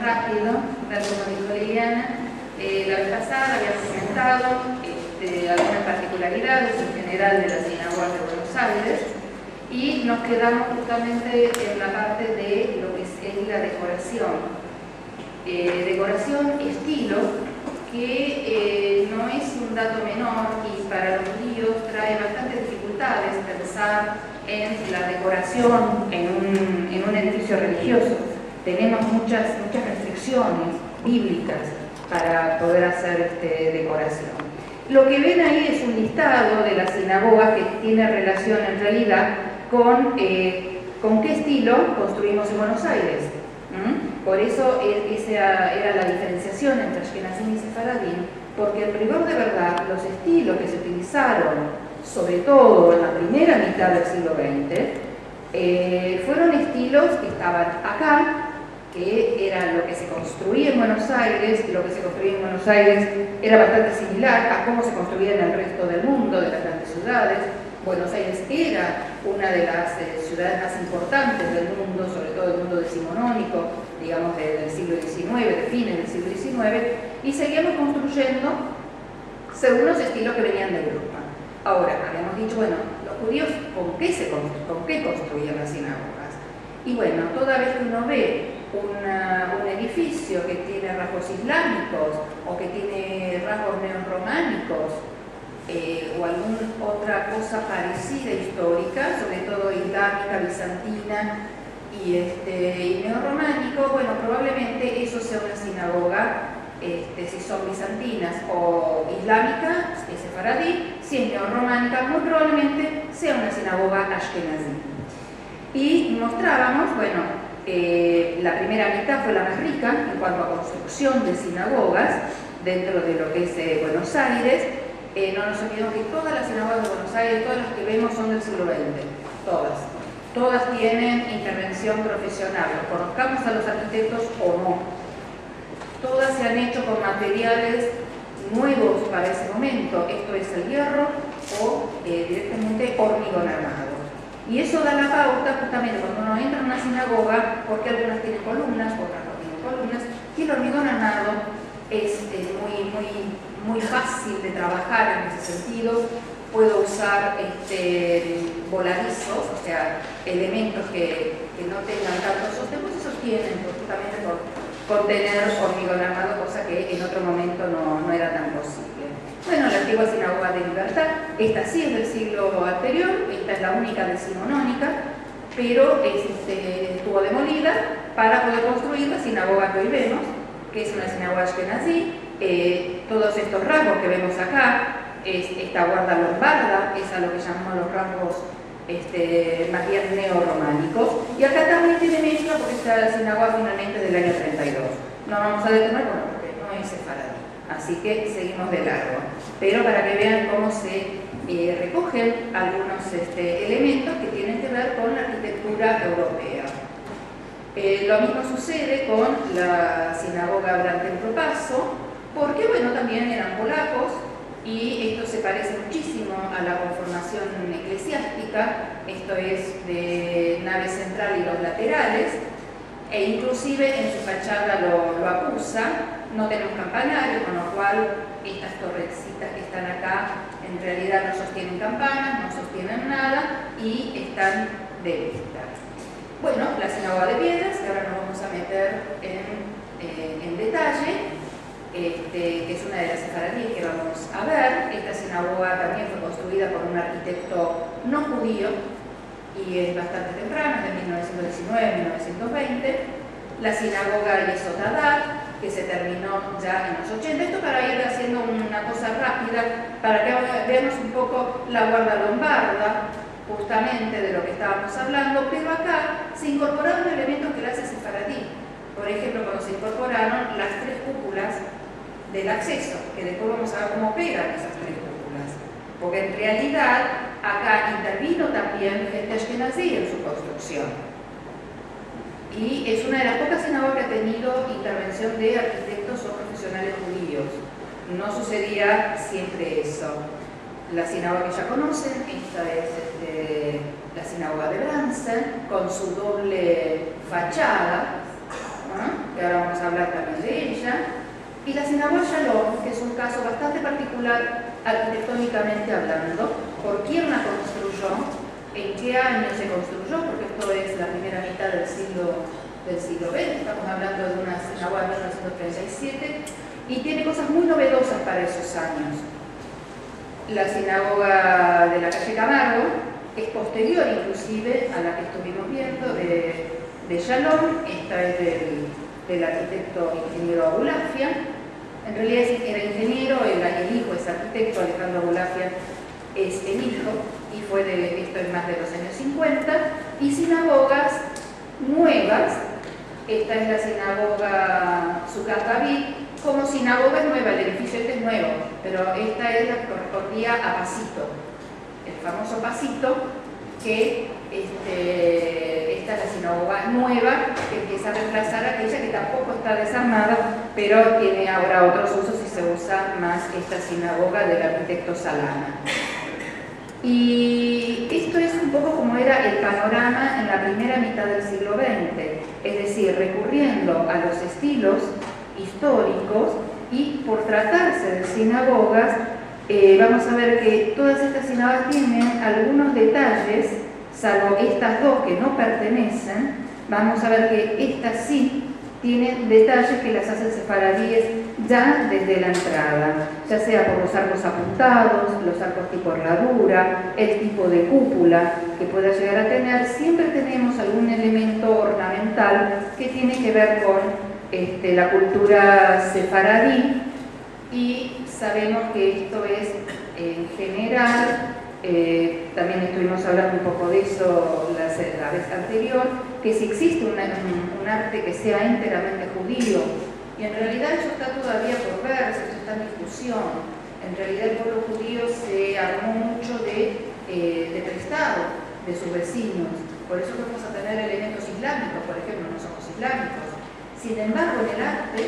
rápido, tal como dijo Liliana. La vez pasada habíamos comentado algunas particularidades en general de las sinagogas de Buenos Aires y nos quedamos justamente en la parte de lo que es la decoración. Decoración estilo, que no es un dato menor y para los judíos trae bastantes dificultades pensar en la decoración en un edificio religioso. Tenemos muchas restricciones bíblicas para poder hacer decoración. Lo que ven ahí es un listado de las sinagogas que tiene relación en realidad con qué estilo construimos en Buenos Aires. Por eso esa era la diferenciación entre Ashkenazim y Sefaradín, porque en rigor de verdad los estilos que se utilizaron, sobre todo en la primera mitad del siglo XX, fueron estilos que estaban acá, que era lo que se construía en Buenos Aires, y lo que se construía en Buenos Aires era bastante similar a cómo se construía en el resto del mundo, de las grandes ciudades. Buenos Aires era una de las ciudades más importantes del mundo, sobre todo del mundo decimonónico, digamos del siglo XIX, de fines del siglo XIX, y seguíamos construyendo según los estilos que venían de Europa. Ahora, habíamos dicho, bueno, los judíos, ¿con qué construían las sinagogas? Y bueno, toda vez que uno ve un edificio que tiene rasgos islámicos o que tiene rasgos neorrománicos, o alguna otra cosa parecida histórica, sobre todo islámica, bizantina y neorrománico, bueno, probablemente eso sea una sinagoga, si son bizantinas o islámica, es sefaradí, si es neorrománica, muy probablemente sea una sinagoga ashkenazí. Y mostrábamos, bueno, la primera mitad fue la más rica en cuanto a construcción de sinagogas dentro de lo que es Buenos Aires. No nos olvidemos que todas las sinagogas de Buenos Aires, todas las que vemos son del siglo XX, todas tienen intervención profesional, conozcamos a los arquitectos o no. Todas se han hecho con materiales nuevos para ese momento, esto es el hierro o directamente hormigón armado. Y eso da la pauta justamente cuando uno entra en una sinagoga, porque algunas tienen columnas, otras no tienen columnas, y el hormigón armado es muy fácil de trabajar en ese sentido. Puedo usar voladizos, o sea, elementos que no tengan tanto sostén, pues se sostienen justamente por tener hormigón armado, cosa que en otro momento no era tan posible. Bueno, la antigua sinagoga de Libertad, esta sí es del siglo anterior, esta es la única decimonónica, pero estuvo demolida para poder construir la sinagoga que hoy vemos, que es una sinagoga ashkenazí. Todos estos rasgos que vemos acá, esta guarda lombarda, es a lo que llamamos los rasgos más bien neorrománicos, y acá también tiene mezcla porque esta sinagoga finalmente es del año 32. No vamos a detener, bueno, porque no es sefaradí, así que seguimos de largo, pero para que vean cómo se recogen algunos elementos que tienen que ver con la arquitectura europea. Lo mismo sucede con la sinagoga Brandenburg Paso, porque bueno, también eran polacos y esto se parece muchísimo a la conformación eclesiástica, esto es de nave central y los laterales, e inclusive en su fachada lo acusa. No tenemos campanario, con lo cual estas torrecitas que están acá en realidad no sostienen campanas, no sostienen nada y están de vista. Bueno, la sinagoga de piedras, que ahora nos vamos a meter en detalle, que es una de las sefaradíes que vamos a ver. Esta sinagoga también fue construida por un arquitecto no judío y es bastante temprana, de 1919-1920. La sinagoga Yesotadat, que se terminó ya en los 80. Esto para ir haciendo una cosa rápida, para que veamos un poco la guarda lombarda, justamente de lo que estábamos hablando, pero acá se incorporaron elementos que la hace sefaradí. Por ejemplo, cuando se incorporaron las tres cúpulas del acceso, que después vamos a ver cómo pegan esas tres cúpulas, porque en realidad acá intervino también gente ashkenazí en su construcción. Y es una de las pocas sinagogas que ha tenido intervención de arquitectos o profesionales judíos. No sucedía siempre eso. La sinagoga que ya conocen, esta es la sinagoga de Bransen, con su doble fachada, que ahora vamos a hablar también de ella, y la sinagoga Shalom, que es un caso bastante particular arquitectónicamente hablando. ¿Por quién la construyó? ¿En qué año se construyó? Porque esto es la primera mitad del siglo XX, estamos hablando de una sinagoga de 1937, y tiene cosas muy novedosas para esos años. La sinagoga de la calle Camargo es posterior inclusive a la que estuvimos viendo de Shalom. Esta es del arquitecto ingeniero Abulafia. En realidad era ingeniero, el hijo es arquitecto, Alejandro Abulafia es el hijo, y fue esto es más de los años 50, y sinagogas nuevas. Esta es la sinagoga Sucat David. Como sinagoga es nueva, el edificio este es nuevo, pero esta es la que correspondía a Pasito, el famoso Pasito, que esta es la sinagoga nueva que empieza a reemplazar a aquella que tampoco está desarmada, pero tiene ahora otros usos y se usa más esta sinagoga del arquitecto Salana. Y esto es un poco como era el panorama en la primera mitad del siglo XX, es decir, recurriendo a los estilos históricos, y por tratarse de sinagogas, vamos a ver que todas estas sinagogas tienen algunos detalles, salvo estas dos que no pertenecen. Vamos a ver que estas sí tienen detalles que las hacen sefaradíes ya desde la entrada, ya sea por los arcos apuntados, los arcos tipo herradura, el tipo de cúpula que pueda llegar a tener. Siempre tenemos algún elemento ornamental que tiene que ver con la cultura sefaradí, y sabemos que esto es en general, también estuvimos hablando un poco de eso la vez anterior, que si existe un arte que sea enteramente judío, y en realidad eso está todavía por verse, eso está en discusión. En realidad el pueblo judío se armó mucho de prestado de sus vecinos, por eso vamos a tener elementos islámicos, por ejemplo, no somos islámicos. Sin embargo, en el arte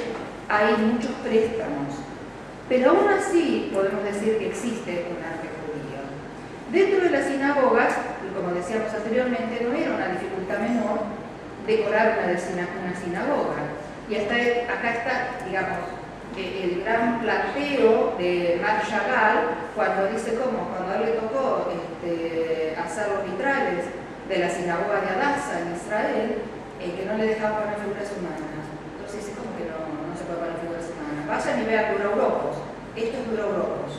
hay muchos préstamos, pero aún así podemos decir que existe un arte judío. Dentro de las sinagogas, como decíamos anteriormente, no era una dificultad menor decorar una sinagoga. Y hasta acá está, digamos, el gran planteo de Marc Chagall, cuando dice cuando a él le tocó hacer los vitrales de la sinagoga de Hadassah en Israel, que no le dejaban poner figuras humanas. Entonces es como que no se puede poner figuras humanas. Vayan y vean Duraurocos. Esto es Duraurocos,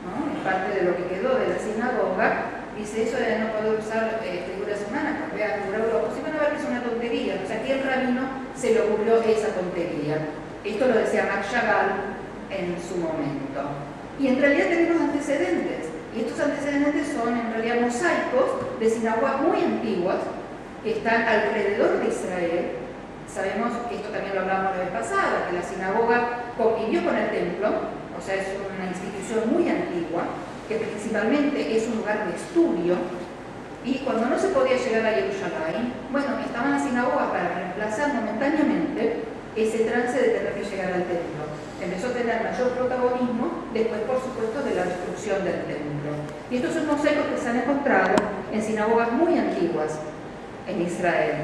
¿no? En parte de lo que quedó de la sinagoga, dice eso de no poder usar figuras humanas, pues vean Duraurocos y van a ver que es una tontería. O sea, ¿a qué rabino se le ocurrió esa tontería? Esto lo decía Marc Chagall en su momento. Y en realidad tenemos antecedentes. Y estos antecedentes son en realidad mosaicos de sinagogas muy antiguas, que están alrededor de Israel. Sabemos que esto también lo hablamos la vez pasada, que la sinagoga convivió con el templo, o sea, es una institución muy antigua, que principalmente es un lugar de estudio, y cuando no se podía llegar a Jerusalén, bueno, estaban las sinagogas para reemplazar momentáneamente ese trance de tener que llegar al templo. Empezó a tener mayor protagonismo después, por supuesto, de la destrucción del templo. Y estos son mosaicos que se han encontrado en sinagogas muy antiguas en Israel.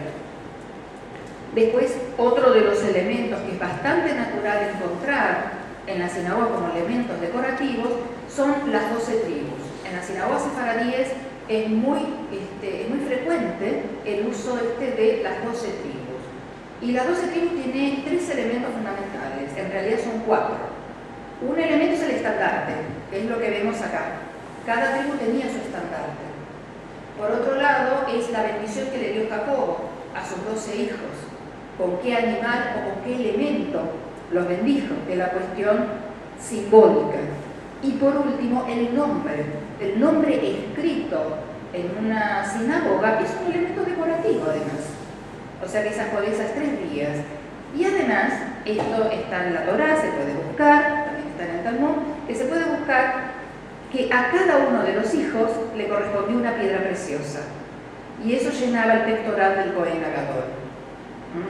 Después, otro de los elementos que es bastante natural encontrar en la sinagoga como elementos decorativos son las 12 tribus. En las sinagogas sefaradíes es muy frecuente el uso de las 12 tribus. Y las 12 tribus tienen 3 elementos fundamentales, en realidad son 4. Un elemento es el estandarte, que es lo que vemos acá. Cada tribu tenía su estandarte. Por otro lado, es la bendición que le dio Jacobo a sus 12 hijos. ¿Con qué animal o con qué elemento los bendijo? Que es la cuestión simbólica. Y por último, el nombre. El nombre escrito en una sinagoga es un elemento decorativo, además. O sea que por esas 3 vías. Y además, esto está en la Torá, se puede buscar, también está en el Talmud, que se puede buscar que a cada uno de los hijos le correspondía una piedra preciosa. Y eso llenaba el pectoral del Cohen Agadol.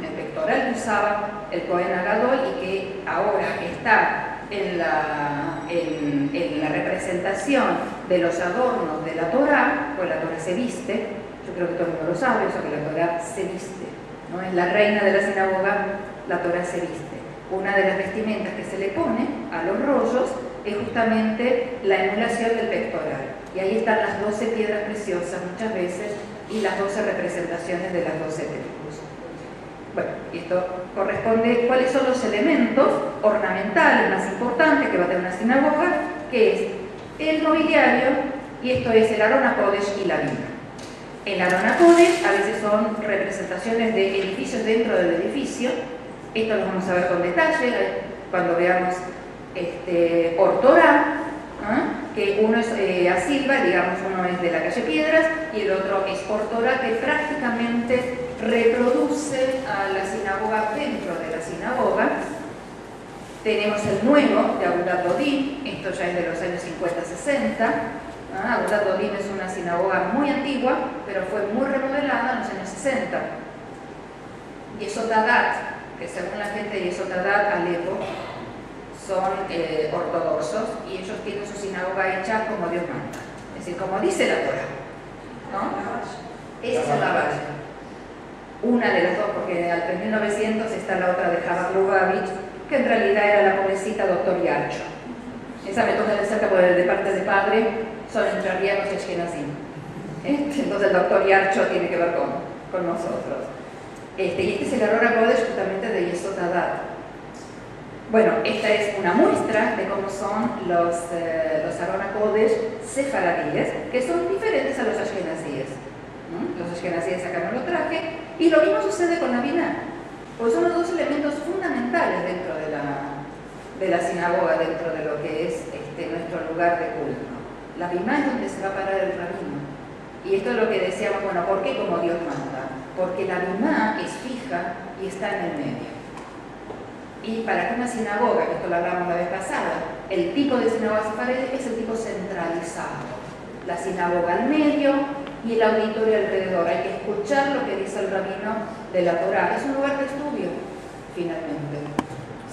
El pectoral que usaba el Cohen Agadol y que ahora está en la representación de los adornos de la Torá, pues la Torá se viste, yo creo que todo el mundo lo sabe, eso que la Torá se viste, ¿no? Es la reina de la sinagoga la Torá se viste. Una de las vestimentas que se le pone a los rollos es justamente la emulación del pectoral. Y ahí están las 12 piedras preciosas muchas veces y las 12 representaciones de las 12 tribus. Bueno, esto corresponde cuáles son los elementos ornamentales más importantes que va a tener una sinagoga, que es el mobiliario, y esto es el Arona Kodesh y la Biblia. El Arona Kodesh a veces son representaciones de edificios dentro del edificio. Esto lo vamos a ver con detalle cuando veamos Or Torah, que uno es a Silva, digamos, uno es de la calle Piedras y el otro es Or Torah, que prácticamente reproduce a la sinagoga dentro de la sinagoga. Tenemos el nuevo de Agudat Dodim, esto ya es de los años 50-60. Agudat Dodim es una sinagoga muy antigua, pero fue muy remodelada en los años 60. Yesod Hadat, que según la gente de Yesod Hadat, Alepo, son ortodoxos y ellos tienen su sinagoga hecha como Dios manda, es decir, como dice la Torah, ¿no? Esa es la base. Una de las dos, porque al 1900 está la otra de Chabad Lubavitch, que en realidad era la pobrecita doctor Yarcho. Esa me toca de cerca porque de parte de padre son entrerrianos y ashkenazim. Entonces el doctor Yarcho tiene que ver con nosotros. Y este es el Arona Kodesh justamente de Yesod Hadat. Bueno, esta es una muestra de cómo son los Arona Kodesh sefaradíes, que son diferentes a los ashkenazíes. Los ashkenazíes acá no lo traje, y lo mismo sucede con la Binah, porque son los dos elementos fundamentales dentro de la sinagoga, dentro de lo que es nuestro lugar de culto. La Binah es donde se va a parar el rabino. Y esto es lo que decíamos, bueno, ¿por qué como Dios manda? Porque la Binah es fija y está en el medio. Y para que una sinagoga, que esto lo hablamos la vez pasada, el tipo de sinagoga sefaradí es el tipo centralizado. La sinagoga al medio y el auditorio alrededor. Hay que escuchar lo que dice el rabino de la Torá. Es un lugar de estudio, finalmente.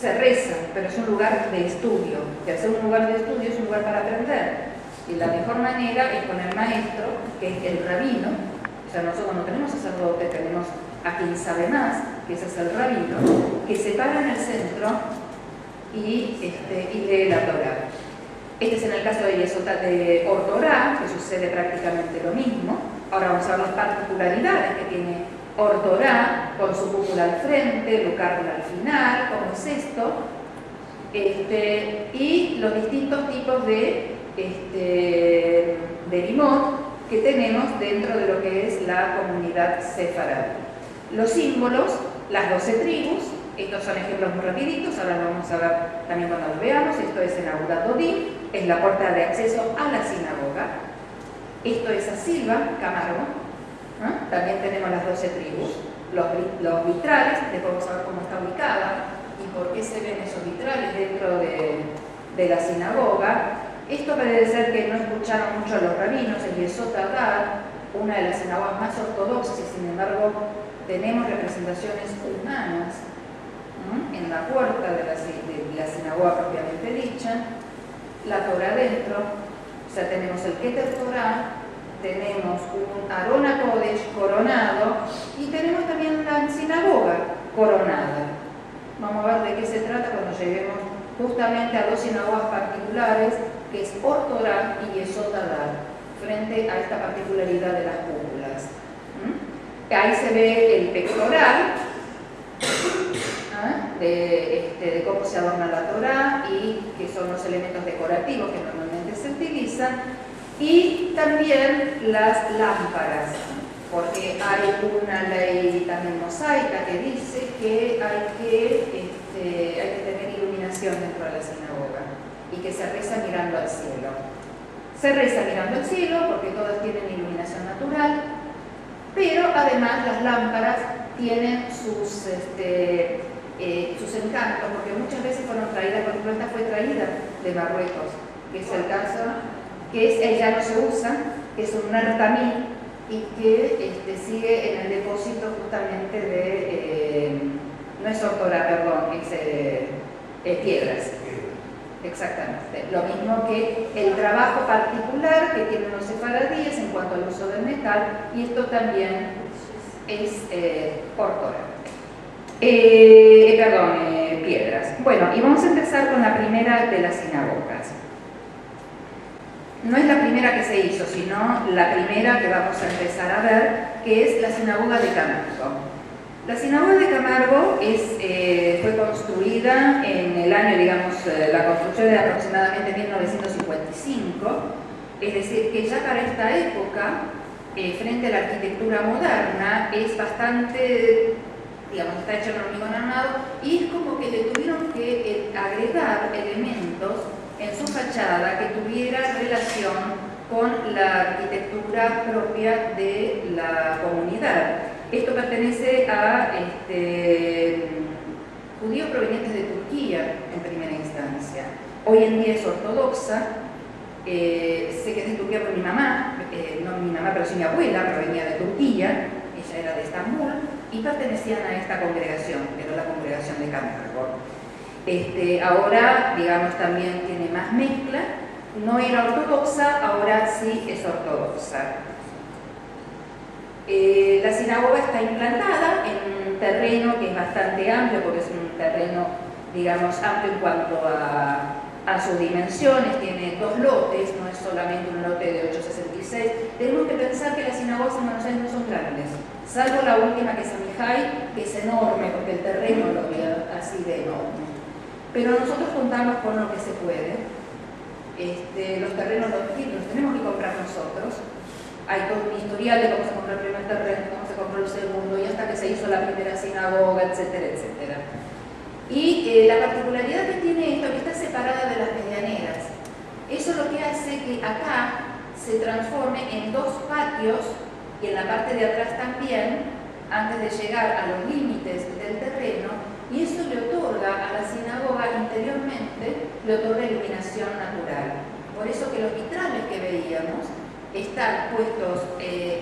Se reza, pero es un lugar de estudio. Y al ser un lugar de estudio es un lugar para aprender. Y la mejor manera es con el maestro, que es el rabino. O sea, nosotros no tenemos sacerdote, tenemos a quien sabe más, que ese es el rabino, que se para en el centro y lee la Torá. Este es en el caso de Or Torah, que sucede prácticamente lo mismo. Ahora vamos a ver las particularidades que tiene Or Torah, con su cúpula al frente, Lucarla al final, cómo es esto, y los distintos tipos de limot que tenemos dentro de lo que es la comunidad sefaradí. Los símbolos, las 12 tribus, estos son ejemplos muy rapiditos, ahora lo vamos a ver también cuando los veamos. Esto es en Agudat Dodim, es la puerta de acceso a la sinagoga. Esto es a Silva, Camargo, también tenemos las 12 tribus. Los vitrales, después vamos a ver cómo está ubicada y por qué se ven esos vitrales dentro de la sinagoga. Esto parece ser que no escucharon mucho a los rabinos, en Yesod Hadat, una de las sinagogas más ortodoxas, y sin embargo tenemos representaciones humanas en la puerta de la sinagoga propiamente dicha, la Torah dentro, o sea, tenemos el Keter Torah, tenemos un Arona Kodesh coronado y tenemos también la sinagoga coronada. Vamos a ver de qué se trata cuando lleguemos justamente a dos sinagogas particulares, que es Or Torah y Yesod Hadat, frente a esta particularidad de las cúpulas. Ahí se ve el pectoral de cómo se adorna la Torá y que son los elementos decorativos que normalmente se utilizan, y también las lámparas, porque hay una ley también mosaica que dice que hay que tener iluminación dentro de la sinagoga y que se reza mirando al cielo. Se reza mirando al cielo porque todas tienen iluminación natural, pero además las lámparas tienen sus encantos, porque muchas veces fueron traídas, por ejemplo, esta fue traída de Marruecos, que es el caso, que ya no se usa, que es un nartamí y que sigue en el depósito justamente de, no es Or Torah, perdón, es Piedras. Exactamente. Lo mismo que el trabajo particular que tienen los sefaradíes en cuanto al uso del metal, y esto también es Or Torah. Piedras. Bueno, y vamos a empezar con la primera de las sinagogas. No es la primera que se hizo, sino la primera que vamos a empezar a ver, que es la sinagoga de Camargo. La sinagoga de Camargo fue construida en el año, digamos, la construcción de aproximadamente 1955, es decir, que ya para esta época, frente a la arquitectura moderna, es bastante, digamos, está hecho en hormigón armado, y es como que le tuvieron que agregar elementos en su fachada que tuviera relación con la arquitectura propia de la comunidad. Esto pertenece a judíos provenientes de Turquía en primera instancia. Hoy en día es ortodoxa. Sé que es de Turquía por mi mamá, no mi mamá, pero sí mi abuela, provenía de Turquía, ella era de Estambul, y pertenecían a esta congregación, que era la congregación de Camargo. Ahora, digamos, también tiene más mezcla, no era ortodoxa, ahora sí es ortodoxa. La sinagoga está implantada en un terreno que es bastante amplio, porque es un terreno, digamos, amplio en cuanto a sus dimensiones, tiene 2 lotes, no es solamente un lote de 866. Tenemos que pensar que las sinagogas en Buenos Aires no son grandes, salvo la última que es Amihai, que es enorme, porque el terreno lo ve así de enorme. Pero nosotros contamos con lo que se puede. Los terrenos los tenemos que comprar nosotros. Hay todo un historial de cómo se compró el primer terreno, cómo se compró el segundo, y hasta que se hizo la primera sinagoga, etcétera, etcétera. Y la particularidad que tiene esto es que está separada de las medianeras. Eso es lo que hace que acá se transforme en 2 patios, y en la parte de atrás también, antes de llegar a los límites del terreno, y eso le otorga a la sinagoga interiormente, le otorga iluminación natural. Por eso que los vitrales que veíamos están puestos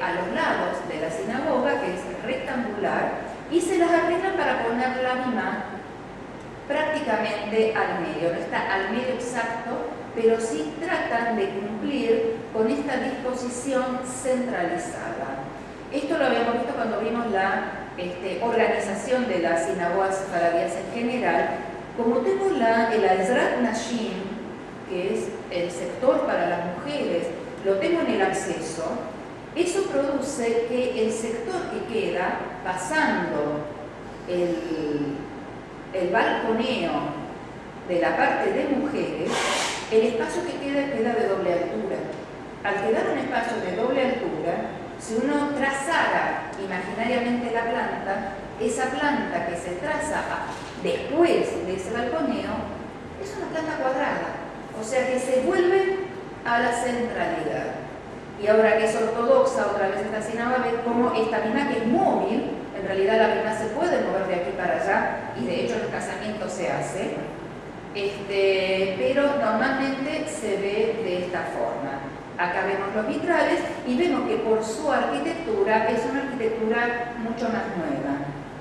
a los lados de la sinagoga, que es rectangular, y se las arreglan para poner la misma prácticamente al medio. No está al medio exacto, pero sí tratan de cumplir con esta disposición centralizada. Esto lo habíamos visto cuando vimos la organización de las sinagogas sefaradíes en general. Como tengo el Ezrat Nashim, que es el sector para las mujeres, lo tengo en el acceso, eso produce que el sector que queda pasando el balconeo de la parte de mujeres, el espacio que queda de doble altura. Al quedar un espacio de doble altura, si uno trazara imaginariamente la planta, esa planta que se traza después de ese balconeo es una planta cuadrada, o sea que se vuelve a la centralidad. Y ahora que es ortodoxa, otra vez esta sinagoga, ve cómo esta misma que es móvil, en realidad la misma se puede mover de aquí para allá, y de hecho en los casamientos se hace, pero normalmente se ve de esta forma. Acá vemos los vitrales y vemos que por su arquitectura es una arquitectura mucho más nueva.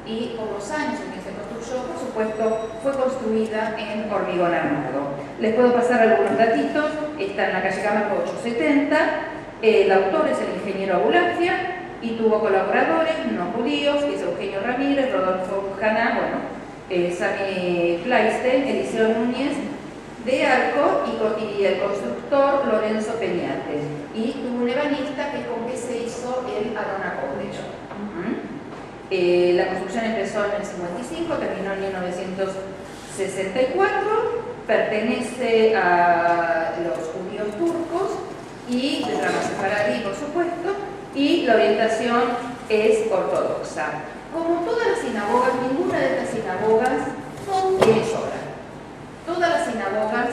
Y por los años en que se construyó, por supuesto, fue construida en hormigón armado. Les puedo pasar algunos datitos. Está en la calle Camargo 870. El autor es el ingeniero Abulafia y tuvo colaboradores no judíos, que es Eugenio Ramírez, Rodolfo Janá, Sami Fleistein, Eliseo Núñez de Arco y el constructor Lorenzo Peñate. Y tuvo un ebanista que es con que se hizo el Arona College. La construcción empezó en el 55, terminó en 1964, pertenece a los judíos turcos y de rama sefaradí, por supuesto, y la orientación es ortodoxa. Como todas las sinagogas, ninguna de estas sinagogas tiene sola. Todas las sinagogas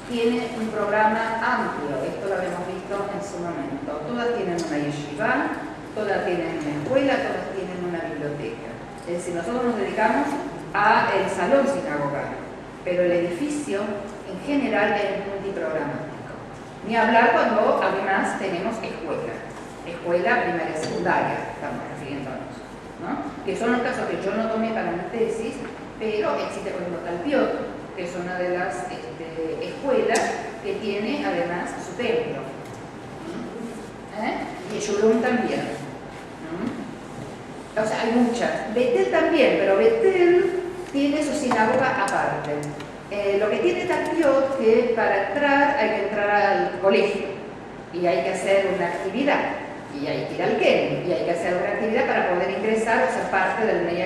tienen un programa amplio, esto lo habíamos visto en su momento. Todas tienen una yeshiva, todas tienen una escuela, todas tienen una biblioteca. Es decir, nosotros nos dedicamos al salón sinagogal, pero el edificio en general es multiprogramático. Ni hablar cuando además tenemos escuela primaria y secundaria, estamos refiriéndonos, ¿no? Que son los casos que yo no tomé para mi tesis, pero existe, por ejemplo, Talpiot, que es una de las escuelas que tiene además su templo. Y Yeshurun también. O sea, hay muchas. Betel también, pero Betel tiene su sinagoga aparte. Lo que tiene Talpiot que para entrar hay que entrar al colegio y hay que hacer una actividad y hay que ir al Ken y hay que hacer una actividad para poder ingresar o ser parte del Bnei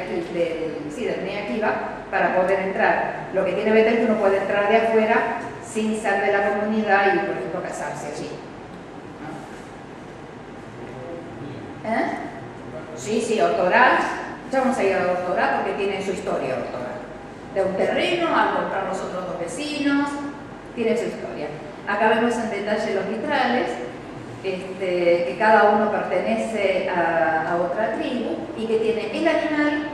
Akiva para poder entrar. Lo que tiene Betel es que uno puede entrar de afuera sin ser de la comunidad y, por ejemplo, casarse allí. Sí, Ortorá. Ya vamos a ir a Ortorá porque tiene su historia Ortorá. De un terreno a comprar los otros dos vecinos, tiene su historia. Acá vemos en detalle los vitrales, que cada uno pertenece a otra tribu y que tiene el animal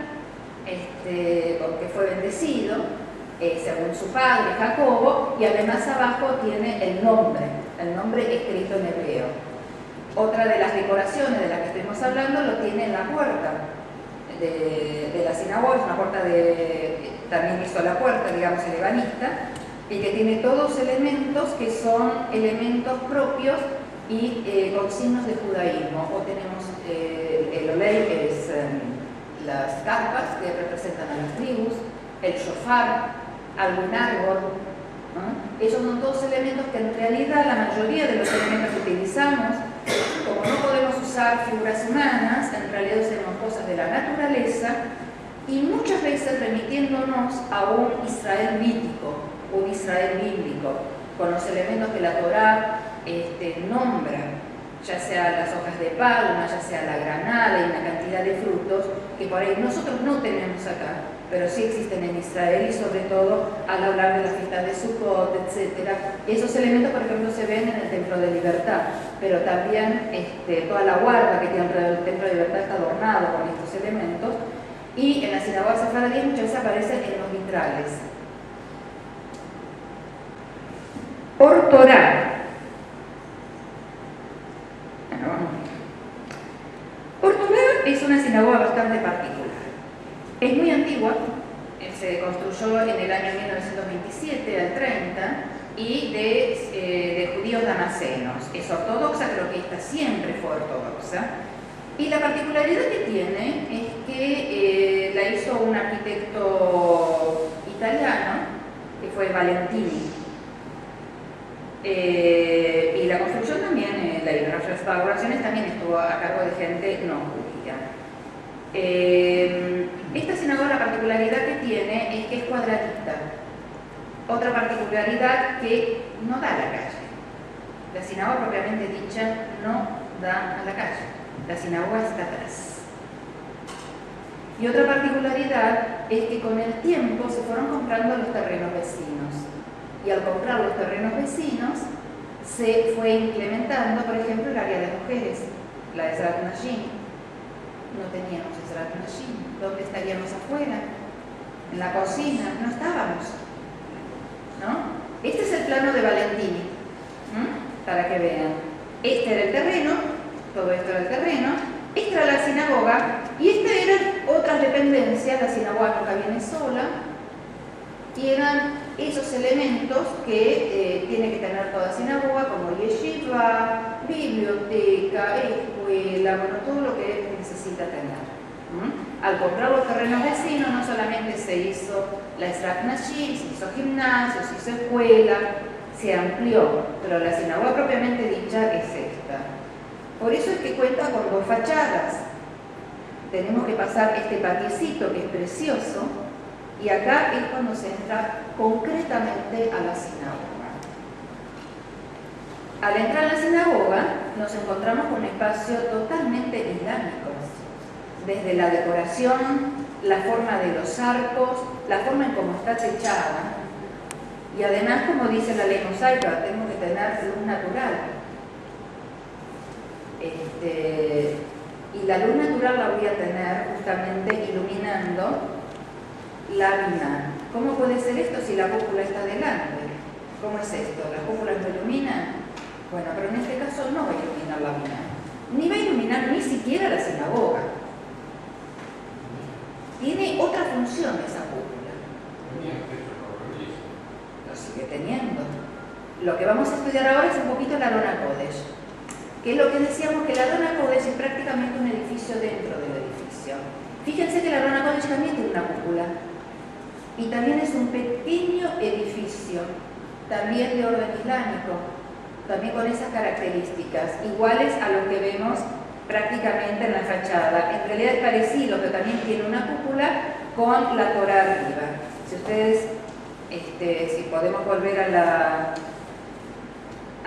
con que fue bendecido, según su padre Jacobo, y además abajo tiene el nombre escrito en hebreo. Otra de las decoraciones de las que estuvimos hablando lo tiene en la puerta de la sinagoga, es una puerta también hizo la puerta, digamos, el ebanista, y que tiene todos elementos que son elementos propios y con signos de judaísmo. O tenemos el olei, que es las carpas que representan a las tribus, el shofar, algún árbol, ¿no? Esos son todos elementos que en realidad la mayoría de los elementos que utilizamos, como no podemos usar figuras humanas, en realidad usamos cosas de la naturaleza y muchas veces remitiéndonos a un Israel mítico, un Israel bíblico, con los elementos que la Torá nombra, ya sea las hojas de palma, ya sea la granada y una cantidad de frutos que por ahí nosotros no tenemos acá, pero sí existen en Israel y sobre todo al hablar de la fiesta de Sukkot, etc. Esos elementos, por ejemplo, se ven en el Templo de Libertad, pero también toda la guarda que tiene alrededor del Templo de Libertad está adornado con estos elementos y en la sinagoga sefardí muchas veces aparecen en los vitrales. Por Torá. Por Torá es una sinagoga bastante particular. Es muy antigua, se construyó en el año 1927 al 30 y de judíos damascenos. Es ortodoxa, creo que esta siempre fue ortodoxa. Y la particularidad que tiene es que la hizo un arquitecto italiano, que fue Valentini. Y la construcción también, las restauraciones también estuvo a cargo de gente no judía. Esta sinagoga, la particularidad que tiene es que es cuadradita. Otra particularidad que no da a la calle. La sinagoga propiamente dicha no da a la calle. La sinagoga está atrás. Y otra particularidad es que con el tiempo se fueron comprando los terrenos vecinos. Y al comprar los terrenos vecinos se fue implementando, por ejemplo, el área de mujeres, la de Ezrat Nashim. No teníamos Ezrat Nashim. ¿Dónde estaríamos afuera? En la cocina, no estábamos, ¿no? Este es el plano de Valentini, para que vean. Este era el terreno, todo esto era el terreno, esta era la sinagoga y estas eran otras dependencias. La sinagoga nunca viene sola y eran esos elementos que tiene que tener toda sinagoga, como yeshiva, biblioteca, escuela, bueno, todo lo que necesita tener. Al comprar los terrenos vecinos no solamente se hizo la Ezrat Nashim, se hizo gimnasio, se hizo escuela, se amplió, pero la sinagoga propiamente dicha es esta. Por eso es que cuenta con dos fachadas. Tenemos que pasar este patiecito que es precioso y acá es cuando se entra concretamente a la sinagoga. Al entrar a la sinagoga nos encontramos con un espacio totalmente islámico. Desde la decoración, la forma de los arcos, la forma en cómo está techada. Y además, como dice la ley mosaica, tenemos que tener luz natural. Y la luz natural la voy a tener justamente iluminando la bina. ¿Cómo puede ser esto si la cúpula está delante? ¿Cómo es esto? ¿Las cúpulas no iluminan? Bueno, pero en este caso no va a iluminar la bina. Ni va a iluminar ni siquiera la sinagoga. Tiene otra función esa cúpula. Lo sigue teniendo. Lo que vamos a estudiar ahora es un poquito la Arona Kodesh, que es lo que decíamos, que la Arona Kodesh es prácticamente un edificio dentro del edificio. edificio. Fíjense que la Arona College también tiene una cúpula y también es un pequeño edificio, también de orden islámico, también con esas características, iguales a lo que vemos prácticamente en la fachada. En realidad es parecido, pero también tiene una cúpula con la Torá arriba. Si ustedes, si podemos volver a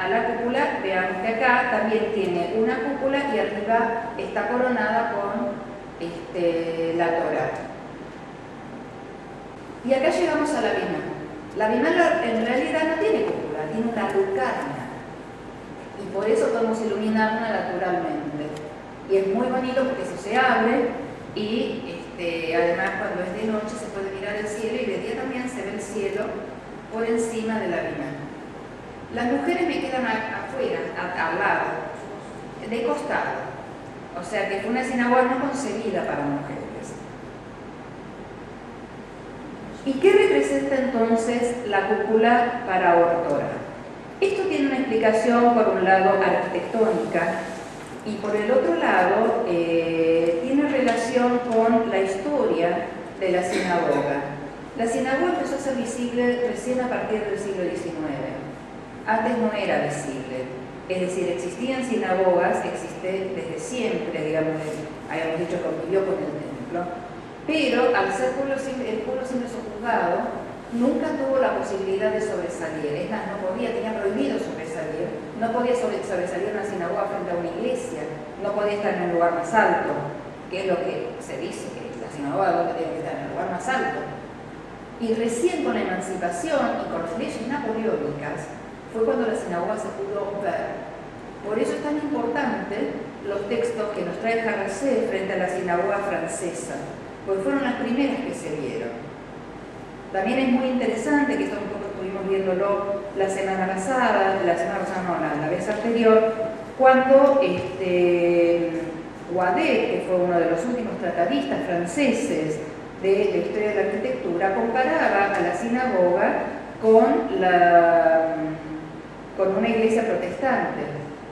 la cúpula, veamos que acá también tiene una cúpula y arriba está coronada con la Torá. Y acá llegamos a la Bimá. La Bimá en realidad no tiene cúpula, tiene una lucarna. Y por eso podemos iluminarla naturalmente. Y es muy bonito porque eso se abre y además cuando es de noche se puede mirar el cielo y de día también se ve el cielo por encima de la Bimá. Las mujeres me quedan afuera, al lado, de costado. O sea que fue una sinagoga no concebida para mujeres. ¿Y qué representa entonces la cúpula para Or Torah? Esto tiene una explicación por un lado arquitectónica y por el otro lado tiene relación con la historia de la sinagoga. La sinagoga empezó a ser visible recién a partir del siglo XIX. Antes no era visible, es decir, existían sinagogas, existe desde siempre, digamos, habíamos dicho que convivió con el templo, pero al ser el pueblo siempre sojuzgado, nunca tuvo la posibilidad de sobresalir. Es más, no podía, tenía prohibido sobresalir, no podía sobresalir una sinagoga frente a una iglesia, no podía estar en el lugar más alto, que es lo que se dice, que la sinagoga tiene que estar en el lugar más alto. Y recién con la emancipación y con las leyes napoleónicas, fue cuando la sinagoga se pudo ver. Por eso es tan importante los textos que nos trae Jarracé frente a la sinagoga francesa, porque fueron las primeras que se vieron. También es muy interesante, que esto un poco estuvimos viéndolo la semana pasada, la vez anterior, cuando Guadet, que fue uno de los últimos tratadistas franceses de la historia de la arquitectura, comparaba a la sinagoga con una iglesia protestante,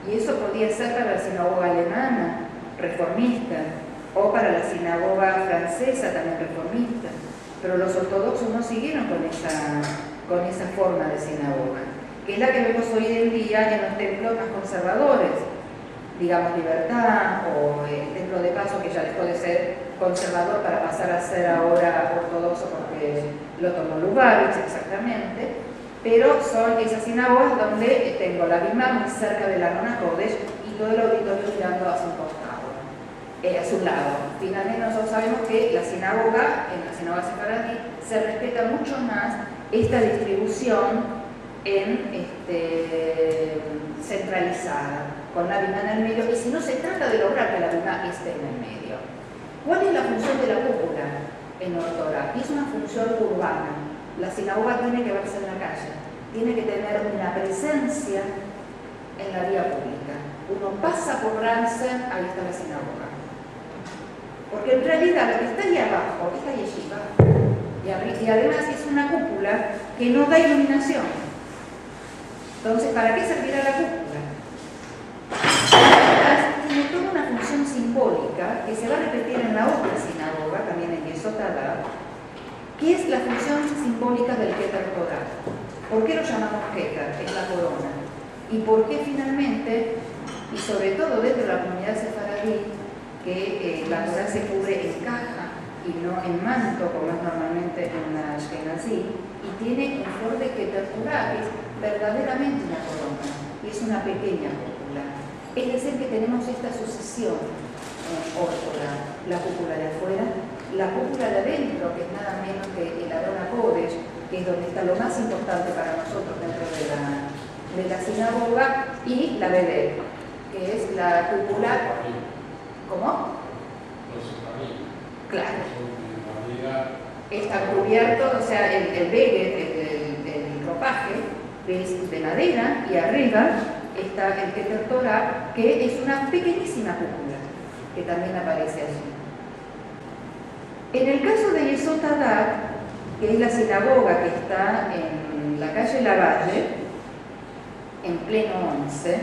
y eso podía ser para la sinagoga alemana, reformista, o para la sinagoga francesa, también reformista, pero los ortodoxos no siguieron con esa forma de sinagoga, que es la que vemos hoy en día en los templos más conservadores, digamos Libertad, o el templo de Paso, que ya dejó de ser conservador para pasar a ser ahora ortodoxo porque lo tomó Lubavitch exactamente. Pero son esas sinagogas donde tengo la Bimá muy cerca de la Arona Kodesh y todo el auditorio mirando hacia un costado, hacia un lado. Finalmente nosotros sabemos que en la sinagoga sefaradí, se respeta mucho más esta distribución centralizada, con la Bimá en el medio, y si no se trata de lograr que la Bimá esté en el medio. ¿Cuál es la función de la cúpula en Or Torah? Es una función urbana. La sinagoga tiene que verse en la calle, tiene que tener una presencia en la vía pública. Uno pasa por Ramsen, ahí está la sinagoga. Porque en realidad lo que está ahí abajo es la yeshiva. Y además es una cúpula que no da iluminación. Entonces, ¿para qué servirá la cúpula? Además, tiene toda una función simbólica que se va a repetir en la otra sinagoga, también en Yesod Hadar, que es la función simbólica del Keter Torah. ¿Por qué lo llamamos Keter? Es la corona. ¿Y por qué finalmente, y sobre todo dentro de la comunidad sefaradí, que la Torah se cubre en caja y no en manto, como es normalmente en la Ashkenazí, y tiene un fuerte Keter Torah, que es verdaderamente una corona, y es una pequeña cúpula? Es decir, que tenemos esta sucesión en Or Torah, la cúpula de afuera, la cúpula de adentro, que es nada menos que el Arona Kodesh, que es donde está lo más importante para nosotros dentro de la sinagoga, y la Bedel, que es la cúpula. ¿Cómo? Claro. Está cubierto, o sea, el Beged, el ropaje, es de madera, y arriba está el Keter Torah, que es una pequeñísima cúpula, que también aparece allí. En el caso de Yesod Hadar, que es la sinagoga que está en la calle Lavalle, en pleno 11,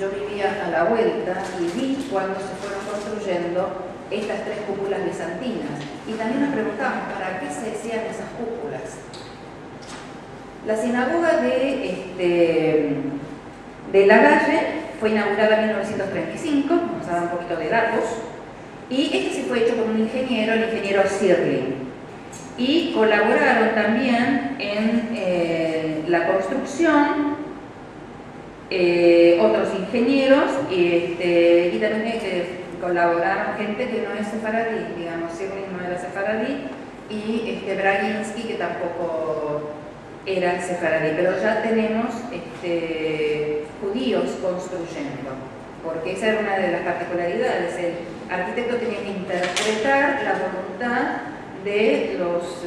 yo vivía a la vuelta y vi cuando se fueron construyendo estas 3 cúpulas bizantinas. Y también nos preguntamos, ¿para qué se hacían esas cúpulas? La sinagoga de Lagalle fue inaugurada en 1935, vamos a dar un poquito de datos, y este se fue hecho por un ingeniero, el ingeniero Sirling. Y colaboraron también en la construcción otros ingenieros y también colaboraron gente que no es sefaradí, digamos, Sirling no era sefaradí, y Braginsky, que tampoco era sefaradí, pero ya tenemos judíos construyendo, porque esa era una de las particularidades. El arquitecto tenía que interpretar la voluntad de los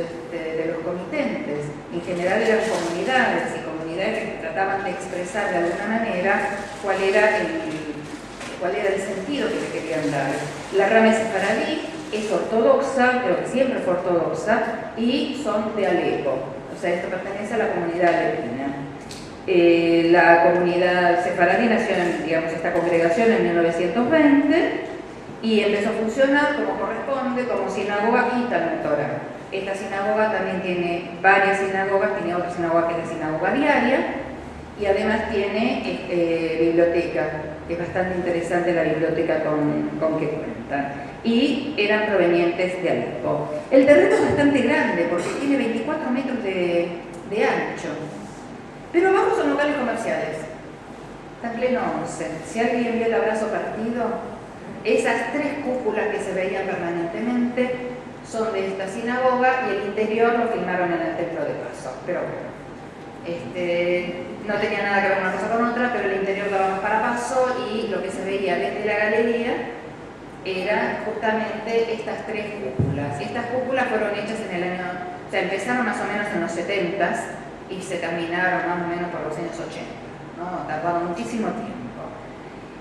comitentes. En general eran comunidades que trataban de expresar de alguna manera cuál era el sentido que le querían dar. La rama sefaradí es ortodoxa, creo que siempre fue ortodoxa, y son de Alepo. O sea, esto pertenece a la comunidad alepina. La comunidad sefaradí nació en, digamos, esta congregación en 1920 y empezó a funcionar como corresponde, como sinagoga y Talmud Torah. Esta sinagoga también tiene varias sinagogas, tiene otra sinagoga que es la sinagoga diaria, y además tiene biblioteca, que es bastante interesante la biblioteca con que cuentan. Y eran provenientes de Alepo. El terreno es bastante grande porque tiene 24 metros de ancho. Pero abajo son locales comerciales. Está en pleno 11. Si alguien vio el abrazo partido, esas 3 cúpulas que se veían permanentemente son de esta sinagoga y el interior lo filmaron en el templo de Paso. Pero bueno, no tenía nada que ver una cosa con otra, pero el interior daba más para Paso y lo que se veía desde la galería eran justamente estas 3 cúpulas. Estas cúpulas fueron hechas en el año, o sea, empezaron más o menos en los 70s y se terminaron más o menos por los años 80, ¿no? Tardaba muchísimo tiempo.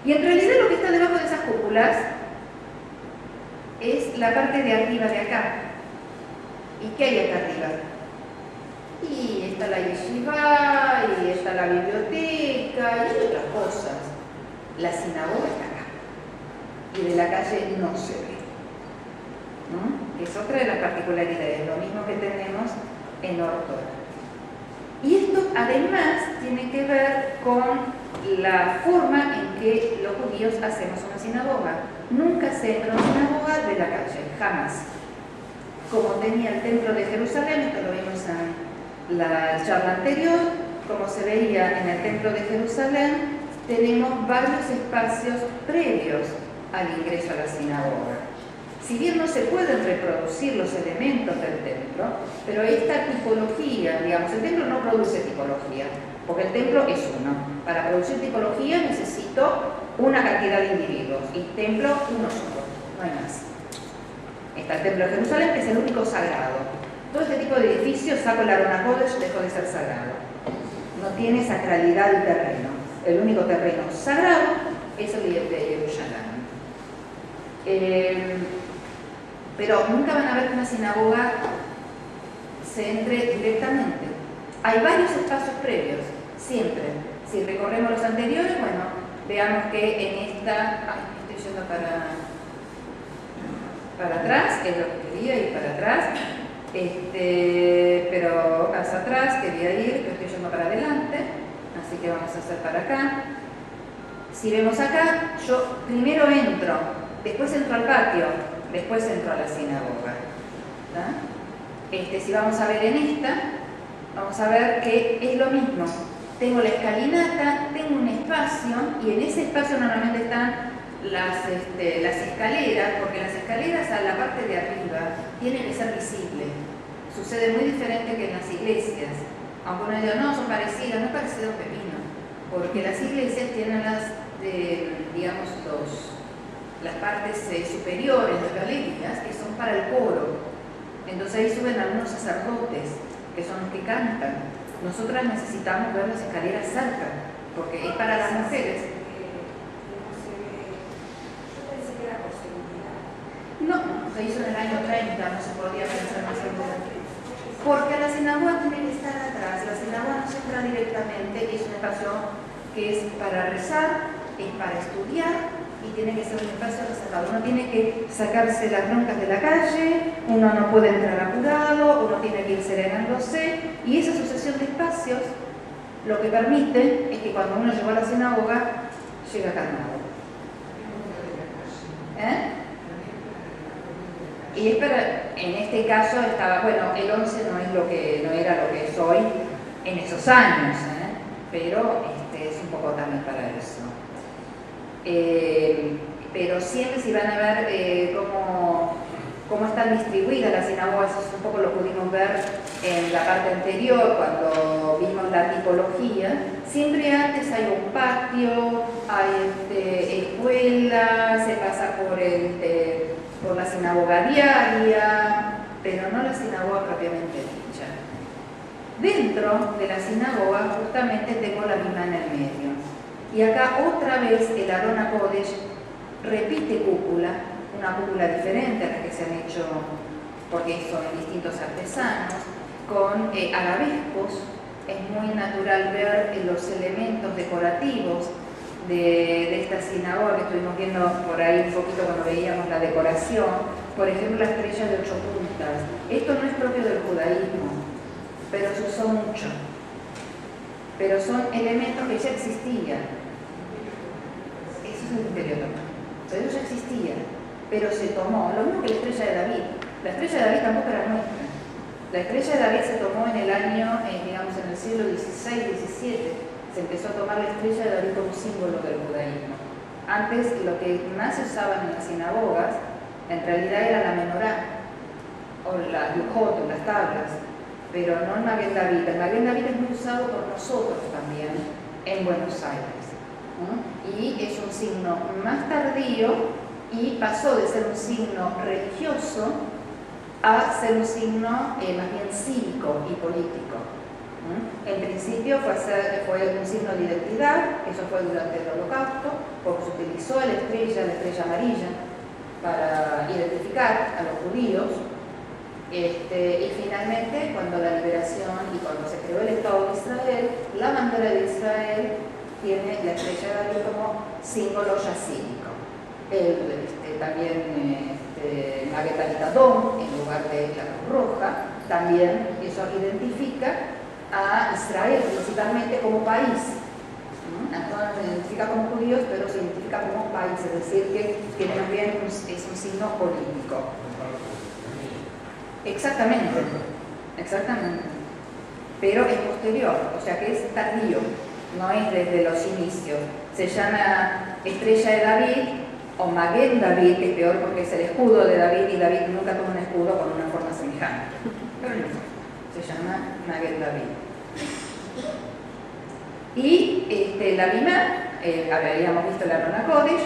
Y en realidad lo que está debajo de esas cúpulas es la parte de arriba de acá. ¿Y qué hay acá arriba? Y está la yeshiva, y está la biblioteca, y otras cosas. La sinagoga está acá. Y de la calle no se ve, ¿no? Es otra de las particularidades, lo mismo que tenemos en Ortodoxa. Y esto además tiene que ver con la forma en que los judíos hacemos una sinagoga. Nunca se entra a una sinagoga de la calle, jamás. Como tenía el templo de Jerusalén, esto lo vimos en la charla anterior, como se veía en el templo de Jerusalén, tenemos varios espacios previos al ingreso a la sinagoga. Si bien no se pueden reproducir los elementos del templo, pero esta tipología, digamos, el templo no produce tipología, porque el templo es uno. Para producir tipología necesito una cantidad de individuos, y templo uno solo, no hay más. Está el templo de Jerusalén, que es el único sagrado. Todo este tipo de edificios, saco el Aron HaKodesh, dejó de ser sagrado. No tiene sacralidad el terreno. El único terreno sagrado es el de Jerusalén. Pero nunca van a ver que una sinagoga se entre directamente. Hay varios espacios previos, siempre. Si recorremos los anteriores, bueno, veamos que en esta... estoy yendo para atrás, que es lo que quería ir para atrás. Pero hacia atrás quería ir, pero estoy yendo para adelante, así que vamos a hacer para acá. Si vemos acá, yo primero entro, después entro al patio, después entro a la sinagoga. Si vamos a ver en esta, vamos a ver que es lo mismo. Tengo la escalinata, tengo un espacio, y en ese espacio normalmente están las escaleras, porque las escaleras a la parte de arriba tienen que ser visibles. Sucede muy diferente que en las iglesias. Aunque uno diga, no, son parecidas, no es parecido a un pepino, porque las iglesias tienen las partes superiores de galerías que son para el coro. Entonces ahí suben algunos sacerdotes, que son los que cantan. Nosotras necesitamos ver las escaleras cerca, porque es para las mujeres. No, se hizo en el año 30, no se podía pensar más adelante. Porque la sinagoga tiene que estar atrás, la sinagoga no se entra directamente, es un espacio que es para rezar, es para estudiar, y tiene que ser un espacio reservado. Uno tiene que sacarse las broncas de la calle, uno no puede entrar apurado, uno tiene que ir serenándose, y esa sucesión de espacios lo que permite es que cuando uno llegó a la sinagoga, llega calmado. Y en este caso estaba, bueno, el 11 no era lo que es hoy en esos años, pero es un poco también para eso. Pero siempre si van a ver cómo están distribuidas las sinagogas, eso un poco lo pudimos ver en la parte anterior cuando vimos la tipología. Siempre antes hay un patio, hay escuela, se pasa por la sinagoga diaria, pero no la sinagoga propiamente dicha. Dentro de la sinagoga justamente tengo la bimá en el medio. Y acá otra vez el Aron HaKodesh repite cúpula, una cúpula diferente a la que se han hecho porque son distintos artesanos, con arabescos. Es muy natural ver los elementos decorativos de esta sinagoga que estuvimos viendo por ahí un poquito cuando veíamos la decoración. Por ejemplo, la estrella de 8 puntas. Esto no es propio del judaísmo, pero se usó mucho. Pero son elementos que ya existían. Eso es el imperio otomano. Pero ya existía, pero se tomó. Lo mismo que la estrella de David. La estrella de David tampoco era nuestra. La estrella de David se tomó en el año, digamos, en el siglo XVI, XVII. Se empezó a tomar la estrella de David como símbolo del judaísmo. Antes, lo que más se usaban en las sinagogas, en realidad era la menorá, o la lujot, o las tablas, pero no el Maguen David. El Maguen David es muy usado por nosotros también en Buenos Aires. Y es un signo más tardío y pasó de ser un signo religioso a ser un signo más bien cívico y político. En principio fue un signo de identidad, eso fue durante el Holocausto, porque se utilizó la estrella amarilla, para identificar a los judíos. Y finalmente, cuando la liberación y cuando se creó el Estado de Israel, la bandera de Israel tiene la estrella de David como símbolo ya cívico. También Maguet Adom, en lugar de la Cruz Roja, también eso identifica a Israel principalmente como país. No se identifica como judíos, pero se identifica como país, es decir, que tiene también es un signo político. Exactamente, pero es posterior, o sea que es tardío, no es desde los inicios. Se llama estrella de David o Maguen David, que es peor porque es el escudo de David y David nunca tuvo un escudo con una forma semejante, pero no, se llama Maguen David. Y la bimá, habíamos visto la Aron HaKodesh,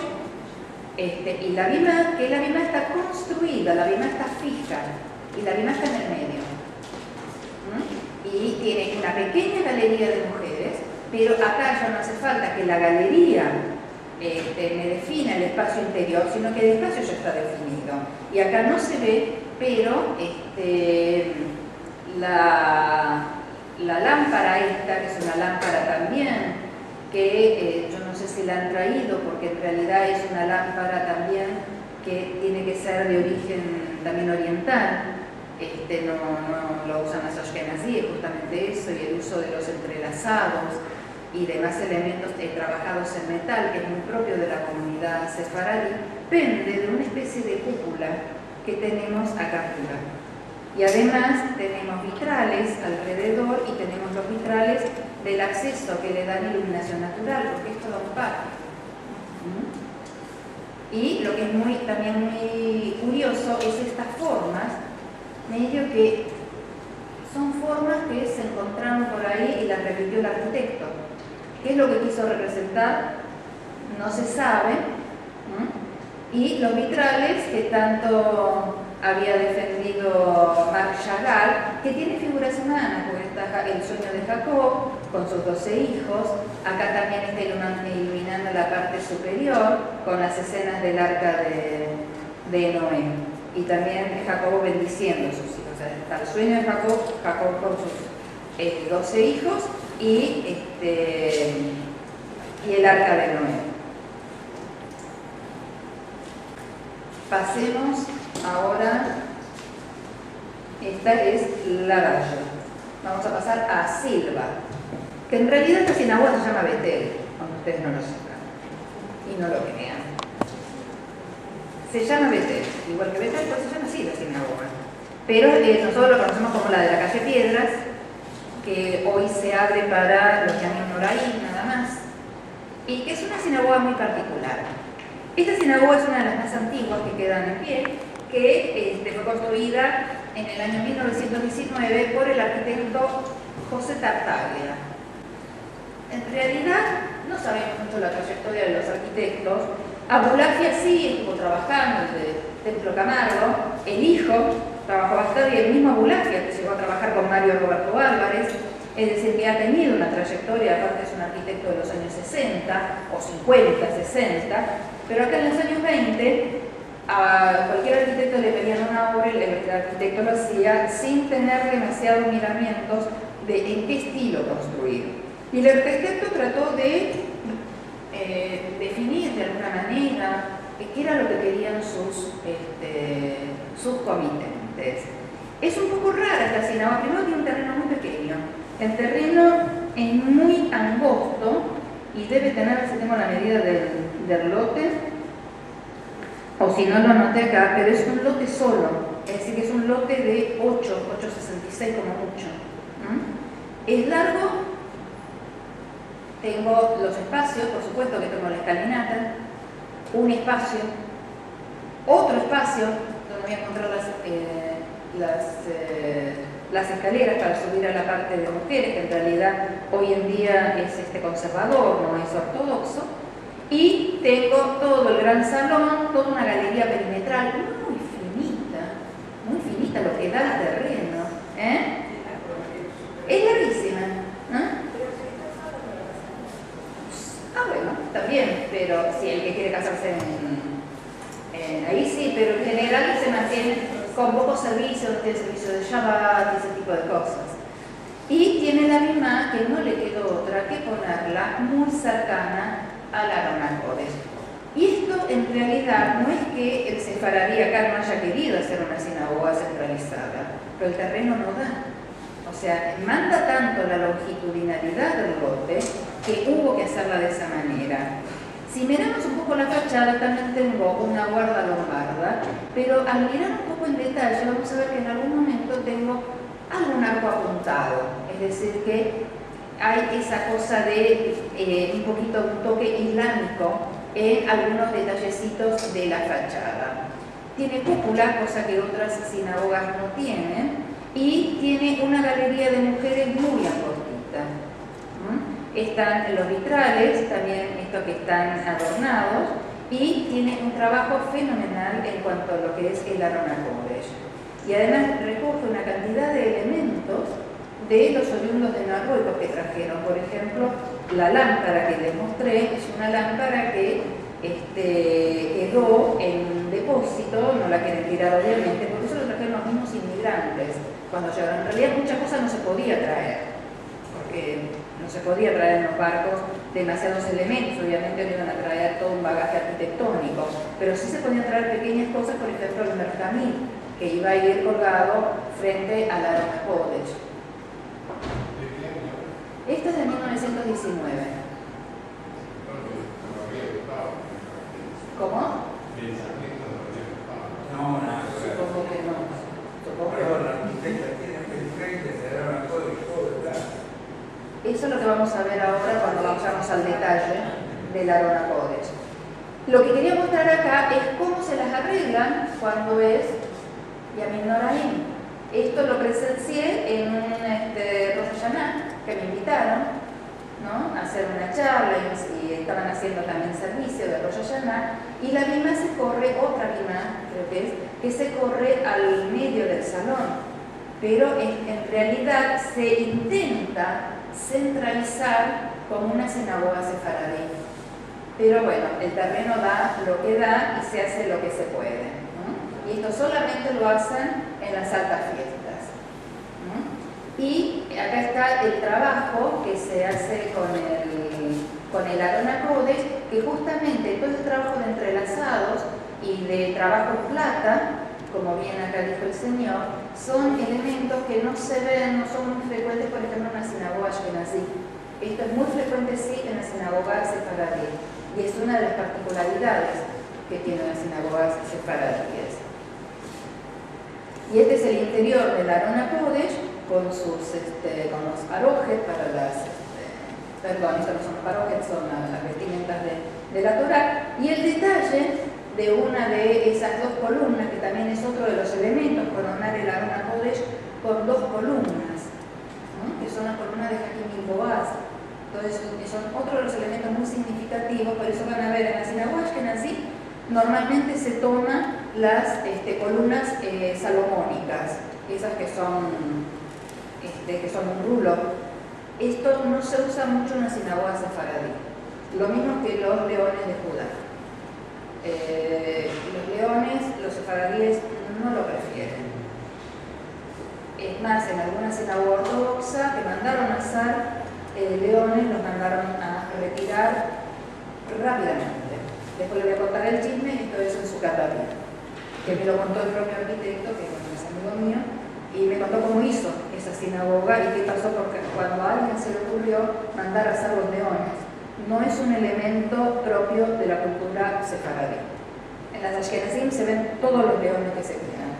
y la bimá está construida, la bimá está fija, y la bimá está en el medio. Y tiene una pequeña galería de mujeres, pero acá ya no hace falta que la galería me defina el espacio interior, sino que el espacio ya está definido. Y acá no se ve, pero la lámpara esta, que es una lámpara también, que yo no sé si la han traído, porque en realidad es una lámpara también que tiene que ser de origen también oriental. No lo usan las ashkenazí, justamente eso, y el uso de los entrelazados y demás elementos trabajados en metal, que es muy propio de la comunidad sefaradí, pende de una especie de cúpula que tenemos acá arriba. Y además tenemos vitrales alrededor y tenemos los vitrales del acceso que le dan iluminación natural, porque esto da un patio. Y lo que es también muy curioso es estas formas, medio que son formas que se encontraron por ahí y las repitió el arquitecto. ¿Qué es lo que quiso representar? No se sabe. Y los vitrales que tanto había defendido Marc Chagall, que tiene figuras humanas, porque está el sueño de Jacob con sus 12 hijos, acá también está iluminando la parte superior con las escenas del arca de Noé, y también Jacob bendiciendo a sus hijos. O sea, está el sueño de Jacob con sus 12 hijos y el arca de Noé. Pasemos ahora, esta es Lagallo. Vamos a pasar a Silva, que en realidad esta sinagoga se llama Betel, aunque ustedes no lo sepan y no lo crean. Se llama Betel, igual que Betel, pues se llama así la sinagoga. Pero nosotros lo conocemos como la de la calle Piedras, que hoy se abre para los Yamim Noraim nada más, y que es una sinagoga muy particular. Esta sinagoga es una de las más antiguas que quedan en pie, que fue construida en el año 1919 por el arquitecto José Tartaglia. En realidad no sabemos mucho la trayectoria de los arquitectos. Abulafia sí estuvo trabajando desde Templo Camargo, el hijo trabajó bastante, y el mismo Abulafia que llegó a trabajar con Mario Roberto Álvarez, es decir, que ha tenido una trayectoria, aparte es un arquitecto de los años 60 o 50, 60, pero acá en los años 20 a cualquier arquitecto le pedían una obra y el arquitecto lo hacía sin tener demasiados miramientos de en qué estilo construir. Y el arquitecto trató de definir de alguna manera qué era lo que querían sus comitentes. Es un poco rara esta sinagoga, primero tiene un terreno muy pequeño, el terreno es muy angosto y debe tener, si tengo la medida del lote, o si no lo anoté acá, pero es un lote solo, es decir, que es un lote de 8,66 como mucho. Es largo, tengo los espacios, por supuesto que tengo la escalinata, un espacio, otro espacio, donde voy a encontrar las escaleras para subir a la parte de mujeres, que en realidad hoy en día es conservador, no es ortodoxo. Y tengo todo el gran salón, toda una galería perimetral muy finita lo que da el terreno. Es larguísima. Bueno, también, pero si el que quiere casarse ahí sí, pero en general se mantiene con pocos servicios, no tiene servicio de Shabbat, ese tipo de cosas. Y tiene la misma que no le quedó otra que ponerla muy cercana a la Arona Kodesh. Y esto en realidad no es que el sefaradí acá no haya querido hacer una sinagoga centralizada, pero el terreno no da. O sea, manda tanto la longitudinalidad del lote que hubo que hacerla de esa manera. Si miramos un poco la fachada, también tengo una guarda lombarda, pero al mirar un poco en detalle vamos a ver que en algún momento tengo algún arco apuntado, es decir, que hay esa cosa de un poquito un toque islámico en algunos detallecitos de la fachada. Tiene cúpula, cosa que otras sinagogas no tienen, y tiene una galería de mujeres muy angostita. Están los vitrales, también estos que están adornados, y tiene un trabajo fenomenal en cuanto a lo que es el Arona Kodesh. Y además recoge una cantidad de elementos de los oriundos de Marruecos que trajeron. Por ejemplo, la lámpara que les mostré es una lámpara que quedó en depósito, no la quieren tirar obviamente, porque eso lo trajeron los mismos inmigrantes cuando llegaron. En realidad muchas cosas no se podía traer, porque no se podía traer en los barcos demasiados elementos, obviamente no iban a traer todo un bagaje arquitectónico, pero sí se podían traer pequeñas cosas, por ejemplo el mercamí, que iba a ir colgado frente a la Arona Kodesh. Esto es de 1919. ¿Cómo? No, Supongo que no. Supongo que no. Eso es lo que vamos a ver ahora cuando vayamos al detalle de la Arona Kodesh. Lo que quería mostrar acá es cómo se las arreglan cuando es Yamim Noraim. Esto lo presencié en un Rosh Hashanah, que me invitaron, ¿no?, a hacer una charla y estaban haciendo también servicio de Rosh Hashanah, y la bimá se corre, otra bimá creo que se corre al medio del salón, pero en realidad se intenta centralizar como una sinagoga sefaradí. Pero bueno, el terreno da lo que da y se hace lo que se puede, ¿no? Y esto solamente lo hacen en las altas fiestas, ¿no? Y acá está el trabajo que se hace con el Arona Kodesh, que justamente todo este trabajo de entrelazados y y de trabajo en plata, como bien acá dijo el señor, son elementos que no se ven, no son muy frecuentes, por ejemplo, en la sinagoga ashkenazí. Esto es muy frecuente, sí, en la sinagoga sefaradí, y es una de las particularidades que tienen las sinagogas sefaradíes. Y este es el interior del Aron HaKodesh, con los parojes para las... perdón, estos no son los parojes, son las vestimentas de la Torá, y el detalle de una de esas dos columnas, que también es otro de los elementos, coronar el Aron HaKodesh con dos columnas, ¿no? Que son las columnas de Jaquim y Boaz. Entonces, son otro de los elementos muy significativos, por eso van a ver en la sinagoga ashkenazí, normalmente se toman las columnas salomónicas, esas que son un rulo. Esto no se usa mucho en la sinagoga sefaradí, lo mismo que los leones de Judá. Los leones, los sefaradíes no lo prefieren. Es más, en alguna sinagoga ortodoxa que mandaron a asar leones, los mandaron a retirar rápidamente. Después le voy a contar el chisme, esto es en su catavia, que me lo contó el propio arquitecto, que es amigo mío, y me contó cómo hizo esa sinagoga y qué pasó, porque cuando a alguien se le ocurrió mandar a asar los leones, no es un elemento propio de la cultura sefaradí. En las ashkenazim se ven todos los leones que se crean.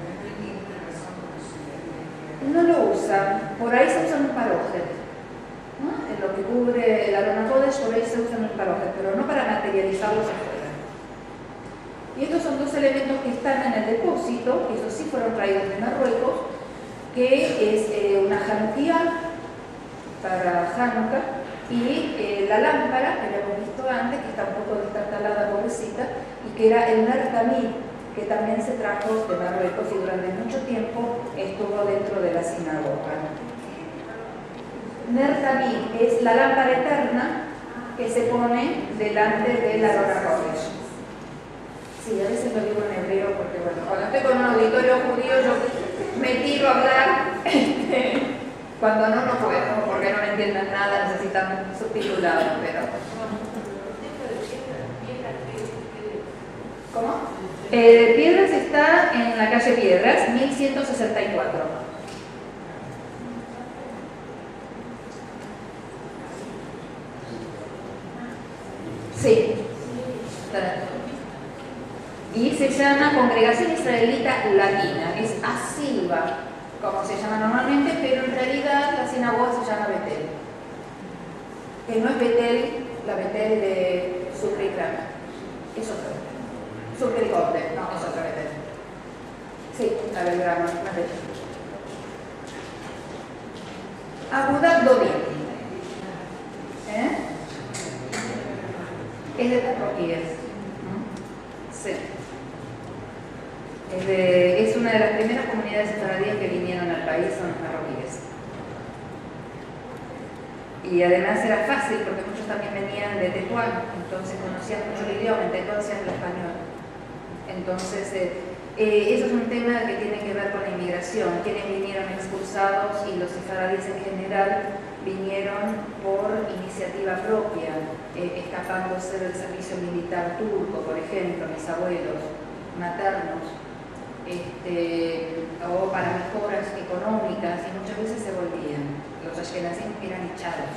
No lo usan, por ahí se usan un paroje, ¿no? En lo que cubre el Aron HaKodesh, por ahí se usan un paroje, pero no para materializarlos afuera. Y estos son dos elementos que están en el depósito, que esos sí fueron traídos de Marruecos, que es una Hanukkah para Hanukkah, y la lámpara, que habíamos visto antes, que está un poco destartalada, pobrecita, y que era el Ner Tamid, que también se trajo de Marruecos y durante mucho tiempo estuvo dentro de la sinagoga. Ner Tamid es la lámpara eterna que se pone delante del Aron HaKodesh. Sí, a veces lo digo en hebreo porque, bueno, cuando estoy con un auditorio judío yo me tiro a hablar. Cuando no puedo, porque no me entienden nada, necesitan subtitulado, pero... ¿Cómo? Piedras está en la calle Piedras, 1164. Sí. Y se llama Congregación Israelita Latina, es ASILVA, como se llama normalmente, pero en realidad la sinagoga se llama Betel. Que no es Betel, la Betel de Sucre y Crana, es otra Betel. Sucre y Corte, no, es otra Betel. Sí, la Belgrano, la Betel. Agudat Dodim. Es de Marroquíes. Sí. Es una de las primeras comunidades sefaradíes que vinieron al país, son los marroquíes. Y además era fácil porque muchos también venían de Tetuán, entonces conocían mucho el idioma, en Tetuán se habla español. Entonces, eso es un tema que tiene que ver con la inmigración, quienes vinieron expulsados y los sefaradíes en general vinieron por iniciativa propia, escapándose del servicio militar turco, por ejemplo, mis abuelos maternos. O para mejoras económicas, y muchas veces se volvían. Los ashkenazim eran echados.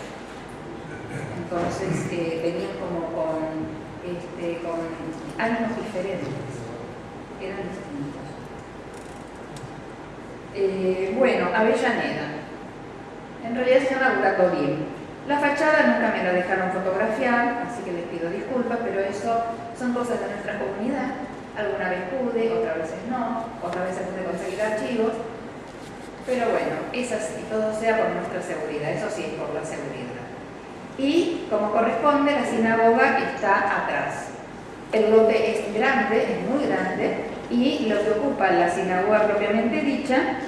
Entonces venían como con ánimos diferentes. Eran distintos. Bueno, Avellaneda. En realidad se llama Agudat Dodim. La fachada nunca me la dejaron fotografiar, así que les pido disculpas, pero eso son cosas de nuestra comunidad. Alguna vez pude, otras veces no, otras veces pude conseguir archivos, pero bueno, es así, todo sea por nuestra seguridad, eso sí es por la seguridad. Y como corresponde, la sinagoga está atrás. El lote es grande, es muy grande, y lo que ocupa la sinagoga propiamente dicha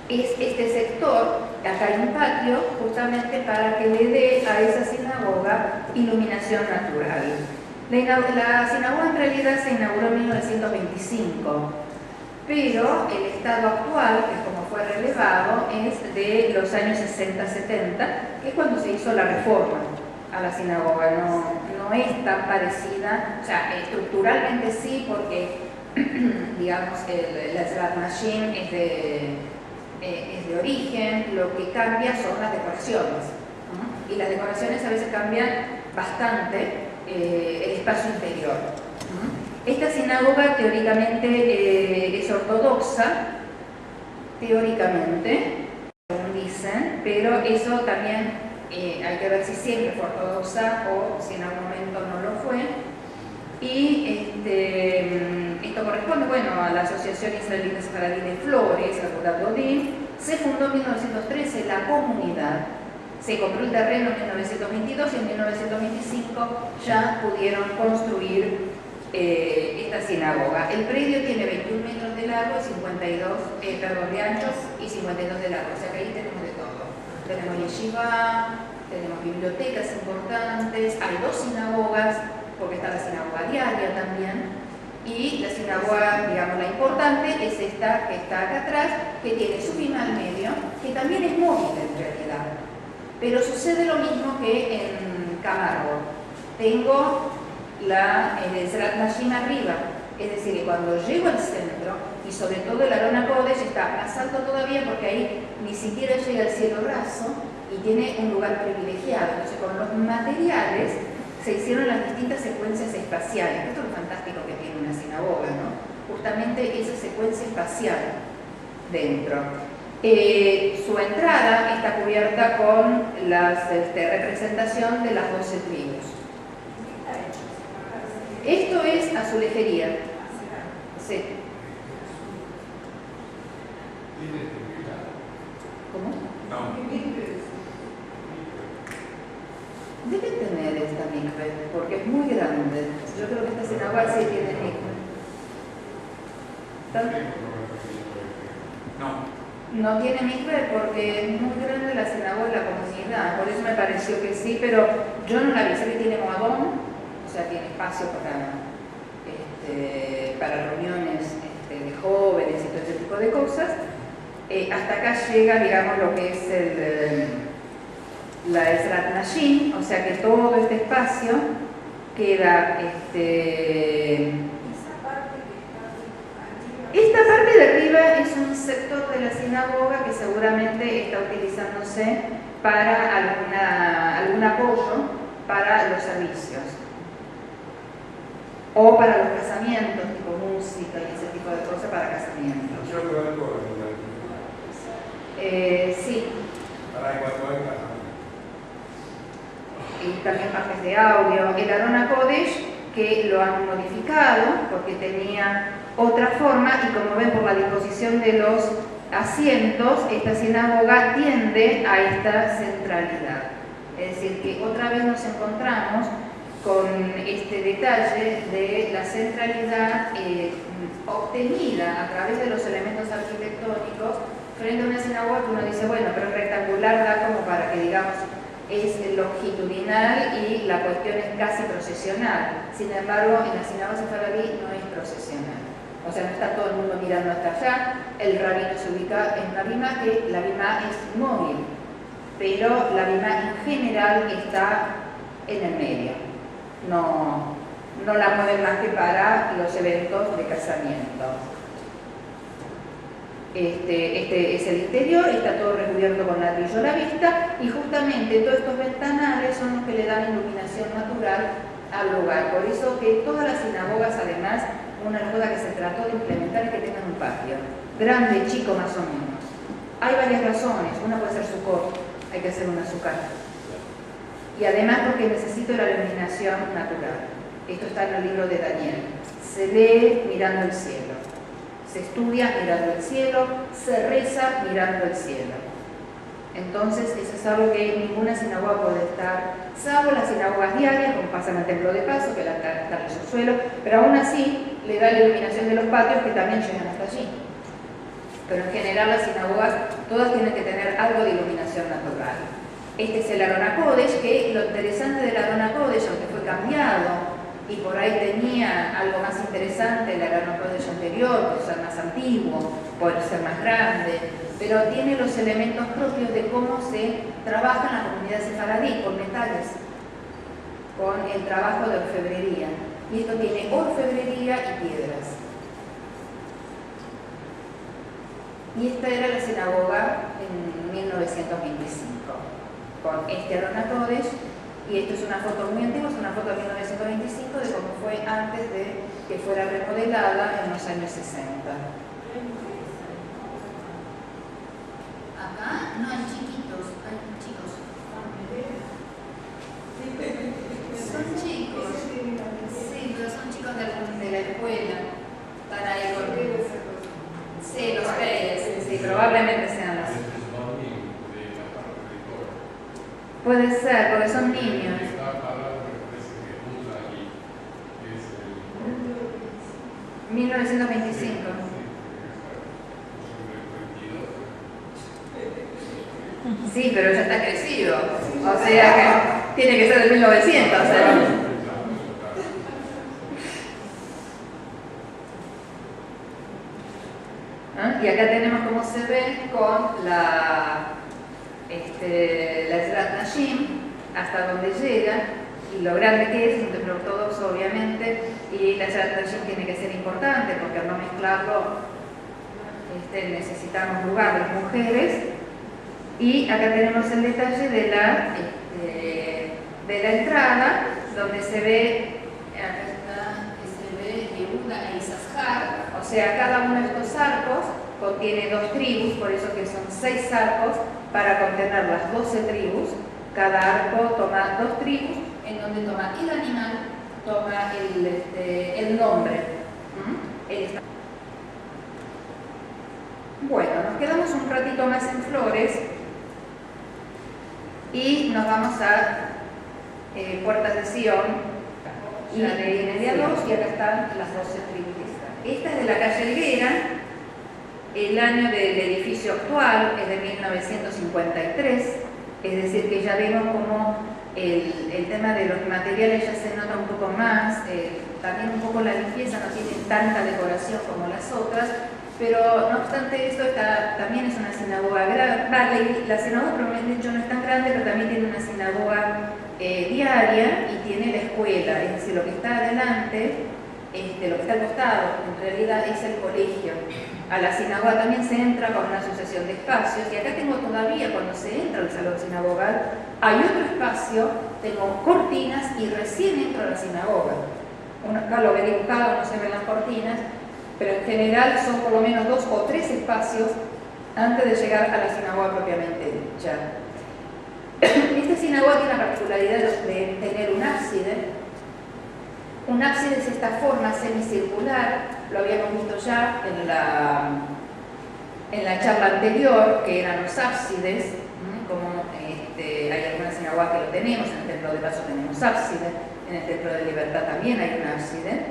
es este sector. Acá hay un patio justamente para que le dé a esa sinagoga iluminación natural. La sinagoga en realidad se inauguró en 1925, pero el estado actual, que es como fue relevado, es de los años 60-70, que es cuando se hizo la reforma a la sinagoga, no no es tan parecida, o sea, estructuralmente sí, porque digamos la Ezrat Machine es de origen, lo que cambia son las decoraciones, ¿no? Y las decoraciones a veces cambian bastante el espacio interior. Esta sinagoga teóricamente es ortodoxa, teóricamente, según dicen, pero eso también hay que ver si siempre fue ortodoxa o si en algún momento no lo fue. Y esto corresponde, bueno, a la Asociación Israelita Sefaradí de Flores, la Agudat Godim. Se fundó en 1913 la comunidad. Se compró el terreno en 1922 y en 1925 ya pudieron construir esta sinagoga. El predio tiene 21 metros de largo, de ancho y 52 de largo. O sea que ahí tenemos de todo. Tenemos yeshiva, tenemos bibliotecas importantes, hay 2 sinagogas, porque está la sinagoga diaria también. Y la sinagoga, digamos, la importante es esta que está acá atrás, que tiene su bimá al medio, que también es móvil en realidad. Pero sucede lo mismo que en Camargo. Tengo el Ezrat Machine arriba, es decir, que cuando llego al centro, y sobre todo el Arona Kodesh está más alto todavía porque ahí ni siquiera llega al cielo raso y tiene un lugar privilegiado. Entonces, con los materiales se hicieron las distintas secuencias espaciales. Esto es lo fantástico que tiene una sinagoga, ¿no? Justamente esa secuencia espacial dentro. Su entrada está cubierta con la representación de las 12 tribus. Esto es azulejería. Sí. ¿Cómo? No. Debe tener esta mikve, porque es muy grande. Yo creo que esta sinagoga sí tiene mikve. No tiene mikve porque es muy grande la sinagoga y la comunidad. Por eso me pareció que sí, pero yo no la vi. Sé que tiene moadón, o sea, tiene espacio para reuniones de jóvenes y todo ese tipo de cosas. Hasta acá llega, digamos, lo que es la Ezrat Machine, o sea que todo este espacio queda esta parte de arriba es un sector de la sinagoga que seguramente está utilizándose para algún apoyo para los servicios o para los casamientos, tipo música y ese tipo de cosas para casamientos. Sí. Y también partes de audio. El Arona Kodesh, que lo han modificado porque tenía otra forma, y como ven por la disposición de los asientos, esta sinagoga tiende a esta centralidad. Es decir, que otra vez nos encontramos con este detalle de la centralidad obtenida a través de los elementos arquitectónicos frente a una sinagoga que uno dice, bueno, pero es rectangular, da como para que digamos es longitudinal y la cuestión es casi procesional. Sin embargo, en la sinagoga sefaradí no es procesional. O sea, no está todo el mundo mirando hasta allá. El rabino se ubica en una bimá, que la bimá es móvil, pero la bimá en general está en el medio. No la mueven más que para los eventos de casamiento. Este es el interior, está todo recubierto con ladrillo a la vista, y justamente todos estos ventanales son los que le dan iluminación natural al lugar. Por eso que todas las sinagogas, además, una de las cosas que se trató de implementar es que tengan un patio, grande, chico más o menos. Hay varias razones. Una puede ser Sukkot, hay que hacer una azúcar. Y además porque necesito la iluminación natural. Esto está en el libro de Daniel. Se lee mirando el cielo. Se estudia mirando el cielo, se reza mirando el cielo. Entonces, eso es algo que ninguna sinagoga puede estar, salvo las sinagogas diarias, como pasa en el Templo de Paso, que está en el subsuelo, pero aún así le da la iluminación de los patios que también llegan hasta allí. Pero en general las sinagogas todas tienen que tener algo de iluminación natural. Este es el Arona Kodesh, que lo interesante del Arona Kodesh, aunque fue cambiado, y por ahí tenía algo más interesante el Arona Kodesh anterior, por ser más antiguo, por ser más grande, pero tiene los elementos propios de cómo se trabaja en la comunidad sefaradí, con metales. con el trabajo de orfebrería. Y esto tiene orfebrería y piedras. Y esta era la sinagoga en 1925, con este Aron HaKodesh. Y esto es una foto muy antigua, es una foto de 1925 de cómo fue antes de que fuera remodelada en los años 60. Acá no hay chiquitos, hay chicos. Son chicos. Sí, pero son chicos de la escuela. Están ahí con... Sí, los reyes. Sí, probablemente sean las... Puede ser, porque son niños. 1925. Sí, pero ya está crecido. O sea que tiene que ser del 1900. O sea. Y acá tenemos cómo se ve con la Ezrat Nashim, hasta donde llega, y lo grande que es un templo ortodoxo, obviamente, y la Ezrat Nashim tiene que ser importante, porque al no mezclarlo necesitamos lugar de las mujeres. Y acá tenemos el detalle de la entrada, donde se ve, acá está, se ve Yehuda e Isahar, o sea, cada uno de estos arcos contiene 2 tribus, por eso que son 6 arcos para contener las 12 tribus. Cada arco toma 2 tribus, en donde toma el animal, toma el nombre. Bueno, nos quedamos un ratito más en Flores y nos vamos a Puertas de Sion, y de Inedia 2, y acá están las 12 tribus. Esta es de la calle Helguera. El año del edificio actual es de 1953, es decir que ya vemos como el tema de los materiales ya se nota un poco más, también un poco la limpieza, no tiene tanta decoración como las otras, pero no obstante esto también es una sinagoga grande. La sinagoga probablemente dicho no es tan grande, pero también tiene una sinagoga diaria y tiene la escuela, es decir, lo que está adelante, lo que está al costado, en realidad es el colegio. A la sinagoga también se entra con una sucesión de espacios, y acá tengo todavía, cuando se entra al salón sinagogal, hay otro espacio, tengo cortinas y recién entro a la sinagoga. Acá lo ve dibujado, no se ven las cortinas, pero en general son por lo menos 2 o 3 espacios antes de llegar a la sinagoga propiamente dicha. Esta sinagoga tiene la particularidad de tener un ábside. Un ábside es esta forma semicircular, lo habíamos visto ya en la charla anterior, que eran los ábsides, como hay algunas sinagogas que lo tenemos, en el Templo de Paso tenemos ábside, en el Templo de Libertad también hay un ábside,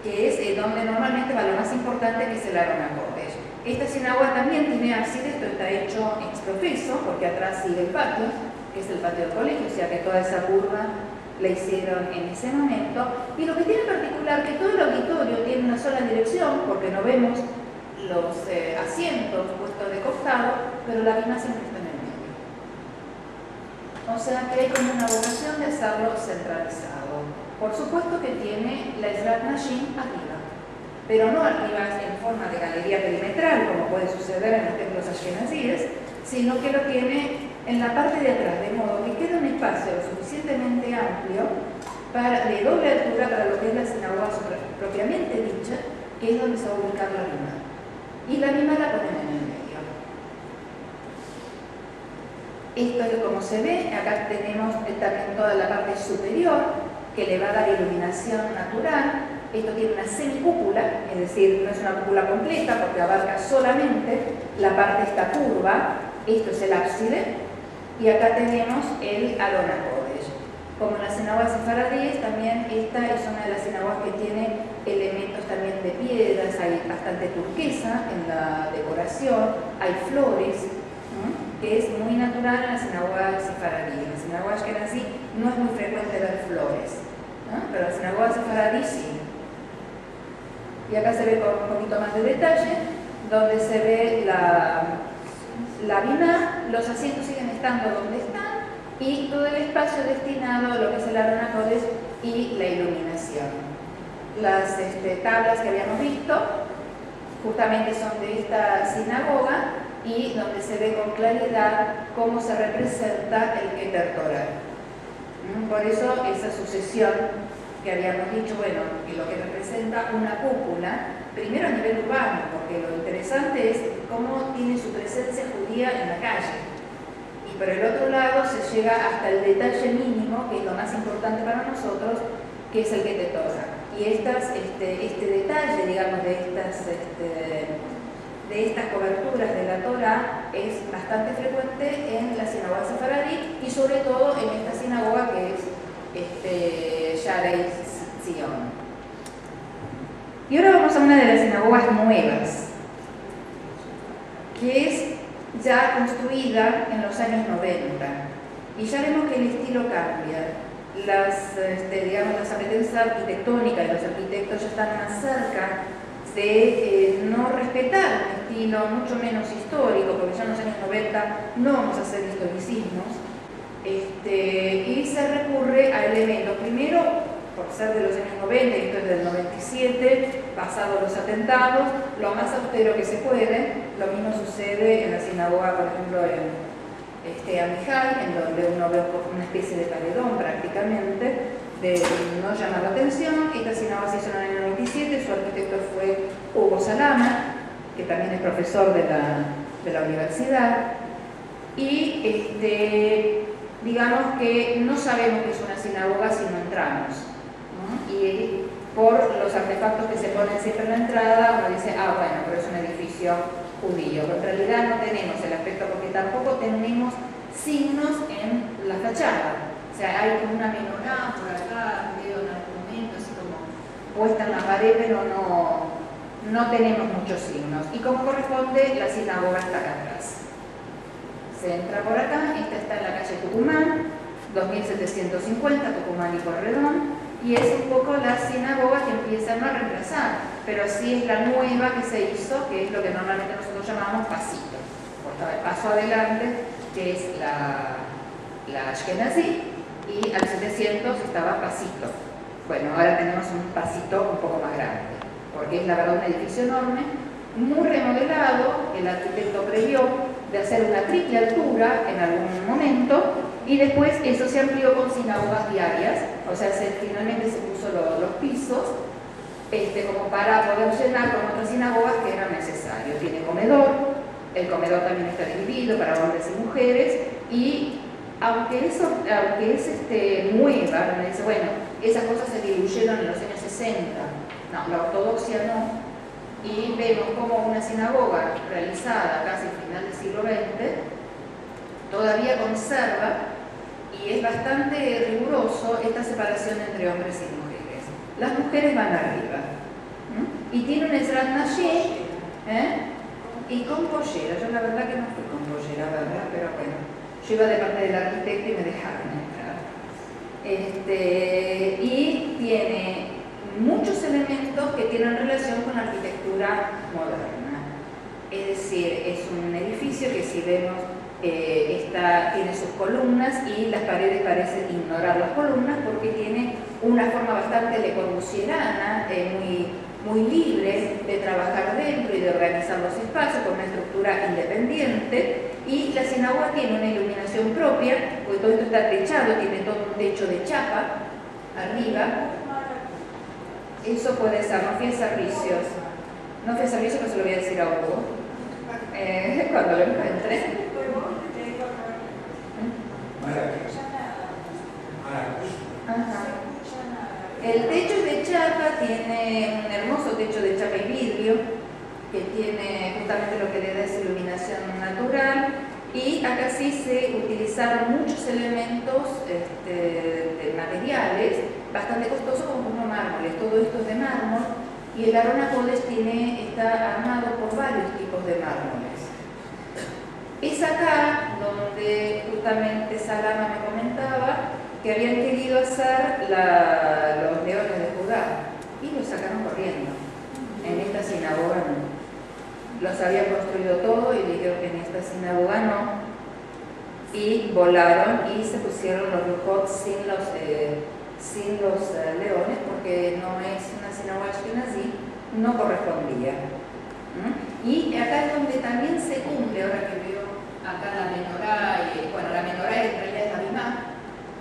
que es donde normalmente va lo más importante, que es el Aron HaKodesh. Esta sinagoga también tiene ábside, esto está hecho ex profeso, porque atrás sigue el patio, que es el patio del colegio, o sea que toda esa curva la hicieron en ese momento. Y lo que tiene en particular que todo el auditorio tiene una sola dirección, porque no vemos los asientos puestos de costado, pero la misma siempre está en el medio. O sea que hay como una vocación de hacerlo centralizado. Por supuesto que tiene la Ezrat Nashim arriba, pero no arriba en forma de galería perimetral, como puede suceder en los templos ashkenazíes, sino que lo tiene en la parte de atrás, de modo que queda un espacio lo suficientemente amplio de doble altura para lo que es la sinagoga propiamente dicha, que es donde se va a ubicar la lima. Y la lima la ponen en el medio. Esto es como se ve. Acá tenemos también toda la parte superior, que le va a dar iluminación natural. Esto tiene una semicúpula, es decir, no es una cúpula completa porque abarca solamente la parte esta curva. Esto es el ábside. Y acá tenemos el Aron HaKodesh. Como en las sinagogas sefaradíes, también esta es una de las sinagogas que tiene elementos también de piedras, hay bastante turquesa en la decoración, hay flores, que es muy natural en la sinagoga sefaradí. En la sinagoga ashkenazí no es muy frecuente ver flores, pero en la sinagoga sefaradí sí. Y acá se ve con un poquito más de detalle, donde se ve la bina. Los asientos siguen estando donde están, y todo el espacio destinado a lo que es el Aron HaKodesh y la iluminación. Las tablas que habíamos visto justamente son de esta sinagoga y donde se ve con claridad cómo se representa el Keter Torah. Por eso esa sucesión que habíamos dicho, bueno, que lo que representa una cúpula, primero a nivel urbano, porque lo interesante es cómo tiene su presencia judía en la calle. Y por el otro lado se llega hasta el detalle mínimo, que es lo más importante para nosotros, que es el Keter Torah. Y este detalle, digamos, de estas coberturas de la Torah es bastante frecuente en la sinagoga sefaradí y sobre todo en esta sinagoga que es Sharei Zion. Y ahora vamos a una de las sinagogas nuevas, que es ya construida en los años 90. Y ya vemos que el estilo cambia. Las apetencias arquitectónicas de los arquitectos ya están más cerca de no respetar un estilo mucho menos histórico, porque ya en los años 90 no vamos a hacer historicismos, y se recurre a elementos, primero por ser de los años 90, y esto es del 97, pasados los atentados, lo más austero que se puede. Lo mismo sucede en la sinagoga, por ejemplo, en Amihai, en donde uno ve una especie de paredón prácticamente, de no llamar la atención. Esta sinagoga se hizo en el año 97, su arquitecto fue Hugo Salama, que también es profesor de la universidad, y digamos que no sabemos que es una sinagoga si no entramos, ¿no? Y por los artefactos que se ponen siempre en la entrada, uno dice, bueno, pero es un edificio judío. Pero en realidad no tenemos el aspecto, porque tampoco tenemos signos en la fachada. O sea, hay como una menorá por acá, veo en algún momento, así como puesta en la pared, pero no tenemos muchos signos. Y como corresponde, la sinagoga está acá atrás. Se entra por acá, esta está en la calle Tucumán, 2750, Tucumán y Corredón, y es un poco la sinagoga que empieza no a reemplazar, pero sí es la nueva que se hizo, que es lo que normalmente nosotros llamamos pasito. Porque el paso adelante, que es la Ashkenazí, y al 700 estaba pasito. Bueno, ahora tenemos un pasito un poco más grande, porque es la verdad un edificio enorme, muy remodelado. El arquitecto previó de hacer una triple altura en algún momento, y después eso se amplió con sinagogas diarias, o sea, finalmente se puso los pisos como para poder llenar con otras sinagogas que eran necesarios. Tiene comedor, el comedor también está dividido para hombres y mujeres, y aunque es nueva, me dice, bueno, esas cosas se diluyeron en los años 60, no, la ortodoxia no. Y vemos como una sinagoga realizada casi al final del siglo XX todavía conserva, y es bastante riguroso esta separación entre hombres y mujeres. Las mujeres van arriba, y tiene un Ezrat Nashim, y con pollera. Yo la verdad que no fui con pollera, ¿verdad? Pero bueno, yo iba de parte del arquitecto y me dejaron entrar. Y tiene muchos elementos que tienen relación con la arquitectura moderna. Es decir, es un edificio que, si vemos, tiene sus columnas, y las paredes parecen ignorar las columnas porque tiene una forma bastante lecorbusierana, muy libre de trabajar dentro y de organizar los espacios con una estructura independiente. Y la sinagoga tiene una iluminación propia, porque todo esto está techado, tiene todo un techo de chapa arriba. Eso puede ser, no fui a servicios, pero se lo voy a decir a Hugo cuando lo encuentre. Ajá. El techo es de chapa, tiene un hermoso techo de chapa y vidrio, que tiene justamente lo que le da esa iluminación natural. Y acá sí se utilizaron muchos elementos de materiales bastante costosos, como unos mármoles. Todo esto es de mármol, y el Aron HaKodesh está armado por varios tipos de mármoles. Es acá donde justamente Salama me comentaba que habían querido hacer los leones de Judá, y los sacaron corriendo. En esta sinagoga no. Los habían construido todo y dijeron que en esta sinagoga no. y volaron y se pusieron los Luchot sin los leones, porque no es una sinagoga ashkenazí, no correspondía. Y acá es donde también se cumple, ahora que veo acá la menorá, bueno, la menorá en realidad es la bimá,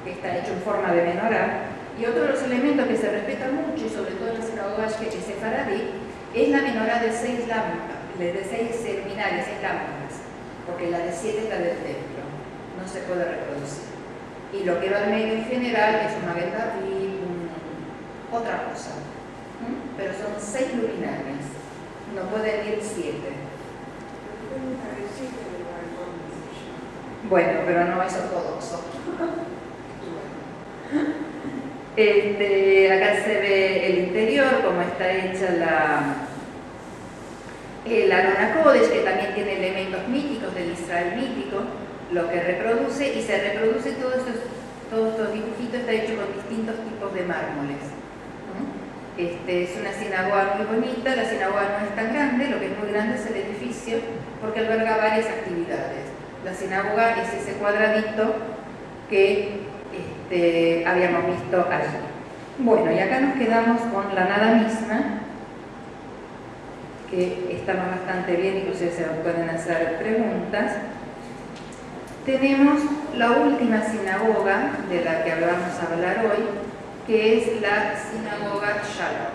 que está hecho en forma de menorá, y otro de los elementos que se respeta mucho, y sobre todo en la sinagoga sefaradí, es la menorá de 6 lámparas, de 6 luminarias, 6 lámparas, porque la de 7 está del templo, no se puede reproducir. Y lo que va al medio en general es una venda y otra cosa, pero son 6 luminarias, no pueden ir 7. Bueno, pero no es ortodoxo. Acá se ve el interior, cómo está hecha la Arona Kodesh, que también tiene elementos míticos del Israel mítico, lo que reproduce, y se reproduce todos estos dibujitos, está hecho con distintos tipos de mármoles. Es una sinagoga muy bonita, la sinagoga no es tan grande, lo que es muy grande es el edificio, porque alberga varias actividades. La sinagoga es ese cuadradito que habíamos visto allí. Bueno, y acá nos quedamos con la nada misma, que estamos bastante bien, inclusive se nos pueden hacer preguntas. Tenemos la última sinagoga de la que vamos a hablar hoy, que es la sinagoga Shalom.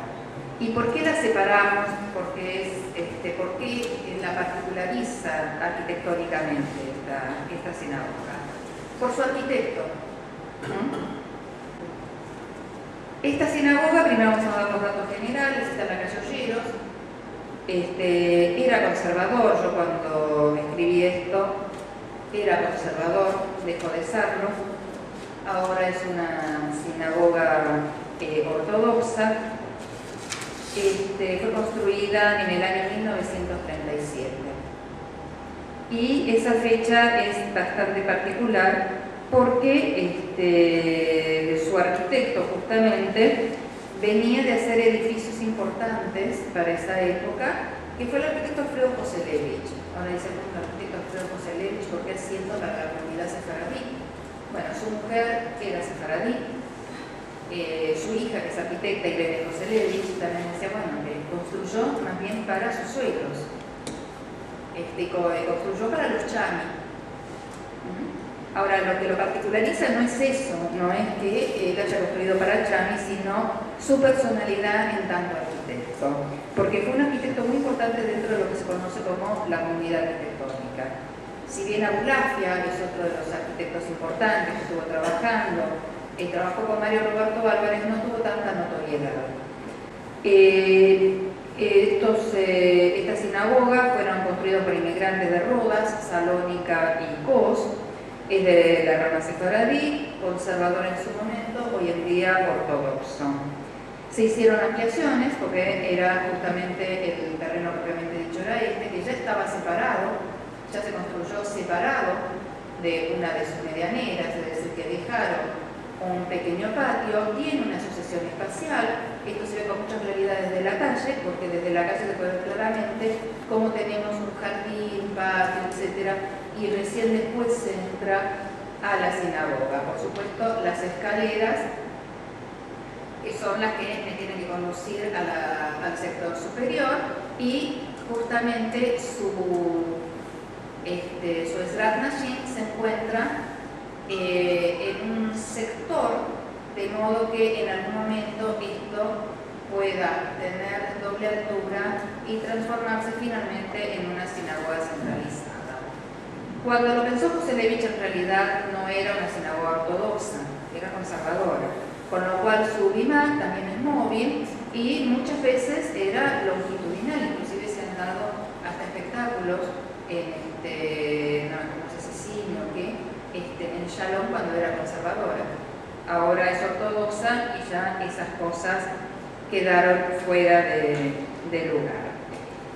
¿Y por qué la separamos? ¿Por qué la particulariza arquitectónicamente esta sinagoga? Por su arquitecto. Esta sinagoga, primero vamos a dar los datos generales, está en la calle Olleros. Era conservador, yo cuando escribí esto era conservador, dejó de serlo. Ahora es una sinagoga ortodoxa. Fue construida en el año 1937. Y esa fecha es bastante particular porque su arquitecto justamente venía de hacer edificios importantes para esa época, que fue el arquitecto Alfredo Koselevich. Ahora dice el arquitecto Alfredo Koselevich porque es siendo la comunidad sefaradí. Bueno, su mujer era sefaradí, su hija, que es arquitecta, Irene Koselevich, también decía, bueno, que construyó más bien para sus suegros, construyó para los chami. Ahora, lo que lo particulariza no es eso, no es que él haya construido para chami, sino su personalidad en tanto arquitecto, porque fue un arquitecto muy importante dentro de lo que se conoce como la comunidad arquitectónica. Si bien Abulafia es otro de los arquitectos importantes que estuvo trabajando, trabajó con Mario Roberto Álvarez, no tuvo tanta notoriedad. Esta sinagoga fueron construidos por inmigrantes de Rodas, Salónica y Kos. Es de la rama sefaradí, conservador en su momento, hoy en día ortodoxo. Se hicieron ampliaciones porque era justamente el terreno propiamente dicho era que ya estaba separado, ya se construyó separado de una de sus medianeras, es decir, que dejaron un pequeño patio, tiene una sucesión espacial. Esto se ve con mucha claridad desde la calle, porque desde la calle se puede ver claramente cómo tenemos un jardín, patio, etcétera, y recién después se entra a la sinagoga. Por supuesto, las escaleras son las que me tienen que conducir al sector superior, y justamente su Ezrat Nashim se encuentra en un sector, de modo que en algún momento esto pueda tener doble altura y transformarse finalmente en una sinagoga centralizada. Cuando lo pensó Koselevich, en realidad no era una sinagoga ortodoxa, era conservadora, con lo cual su bimá también es móvil y muchas veces era longitudinal, inclusive se han dado hasta espectáculos no sé si en Shalom cuando era conservadora. Ahora es ortodoxa y ya esas cosas quedaron fuera de lugar.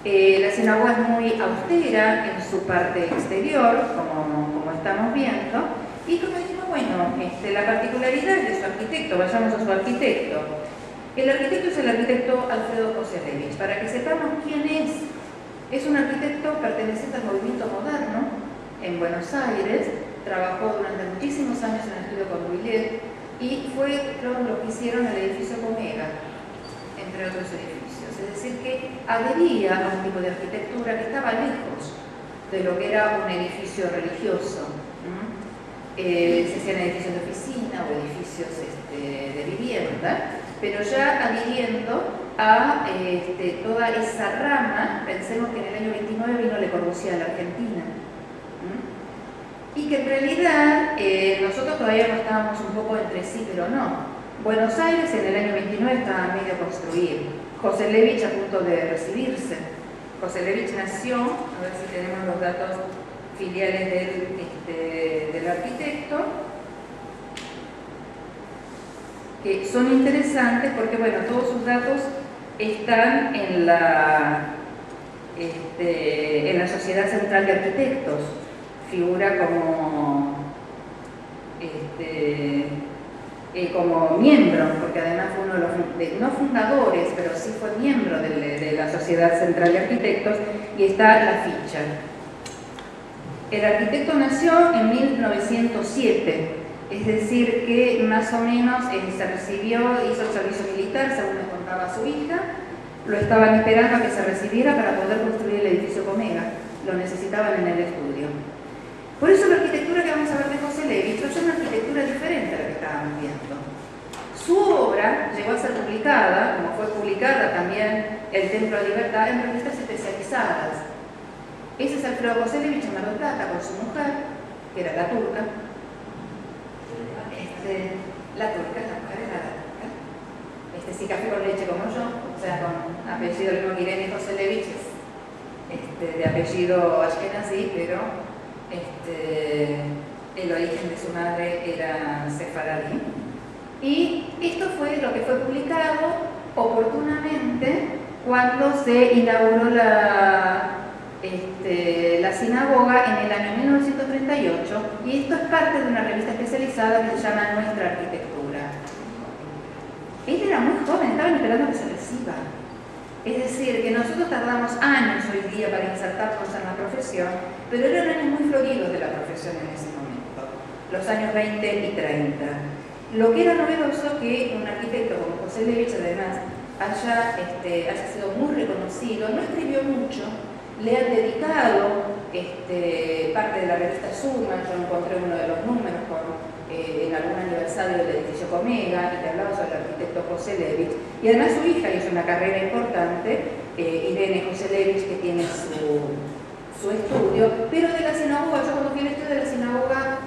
La sinagoga es muy austera en su parte exterior, como estamos viendo, y como dijimos, bueno, la particularidad de su arquitecto, vayamos a su arquitecto. El arquitecto es el arquitecto Alfredo Koselevich. Para que sepamos quién es un arquitecto perteneciente al movimiento moderno en Buenos Aires, trabajó durante muchísimos años en el estudio Corbusier y fueron los que hicieron el edificio Comega, entre otros edificios. Es decir, que adhería a un tipo de arquitectura que estaba lejos de lo que era un edificio religioso. Se hacían edificios de oficina o edificios de vivienda, pero ya adhiriendo a toda esa rama. Pensemos que en el año 29 vino Le Corbusier a la Argentina. Y que en realidad nosotros todavía no estábamos un poco entre sí, pero no. Buenos Aires en el año 29 estaba medio construido. José Levich a punto de recibirse. José Levich nació, a ver si tenemos los datos filiales del arquitecto, que son interesantes porque, bueno, todos sus datos están en la Sociedad Central de Arquitectos. Figura como miembro, porque además fue uno de los, no fundadores, pero sí fue miembro de la Sociedad Central de Arquitectos, y está la ficha. El arquitecto nació en 1907, es decir, que más o menos se recibió, hizo el servicio militar, según me contaba su hija, lo estaban esperando a que se recibiera para poder construir el edificio Comega, lo necesitaban en el estudio. Por eso la arquitectura que vamos a ver de José Levich es una arquitectura diferente a la que estábamos viendo. Su obra llegó a ser publicada, como fue publicada también El Templo de Libertad, en revistas especializadas. Ese es Alfredo José Levich en Mar del Plata con su mujer, que era la turca. La turca, la mujer era la turca. Sí, café con leche como yo, o sea, con apellido mismo que Irene José Levich, de apellido ashkenazí, pero el origen de su madre era sefaradí. Y esto fue lo que fue publicado oportunamente cuando se inauguró la sinagoga en el año 1938, y esto es parte de una revista especializada que se llama Nuestra Arquitectura. Él era muy joven, estaban esperando que se reciba. Es decir, que nosotros tardamos años hoy día para insertarnos en la profesión, pero eran años muy floridos de la profesión en ese momento, los años 20 y 30. Lo que era novedoso que un arquitecto como José Levich, además, haya sido muy reconocido, no escribió mucho, le han dedicado parte de la revista Suma. Yo encontré uno de los números en algún aniversario del edificio Comega, y que hablaba sobre el arquitecto José Levich, y además su hija hizo una carrera importante, Irene José Levich, que tiene su estudio, pero de la sinagoga, yo cuando fui al estudio de la sinagoga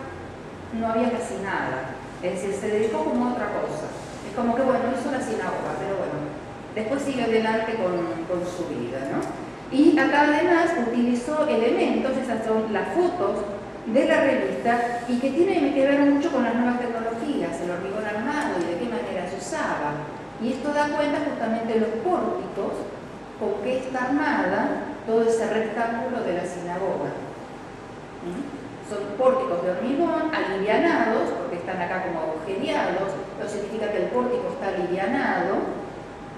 no había casi nada, es decir, se dedicó como a otra cosa, es como que bueno, hizo la sinagoga, pero bueno, después sigue adelante con su vida, ¿no? Y acá además utilizó elementos, esas son las fotos de la revista, y que tienen que ver mucho con las nuevas tecnologías, el hormigón armado y de qué manera se usaba. Y esto da cuenta justamente de los pórticos con que está armada todo ese rectángulo de la sinagoga. Son pórticos de hormigón alivianados, porque están acá como agujereados, lo significa que el pórtico está alivianado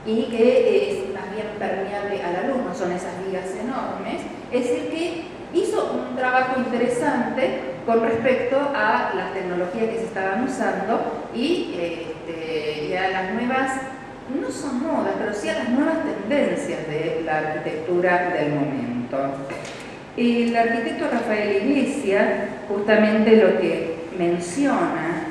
y que es más bien permeable a la luz, no son esas vigas enormes. Es decir, que hizo un trabajo interesante con respecto a las tecnologías que se estaban usando y a las nuevas, no son modas, pero sí a las nuevas tendencias de la arquitectura del momento. El arquitecto Rafael Iglesias justamente lo que menciona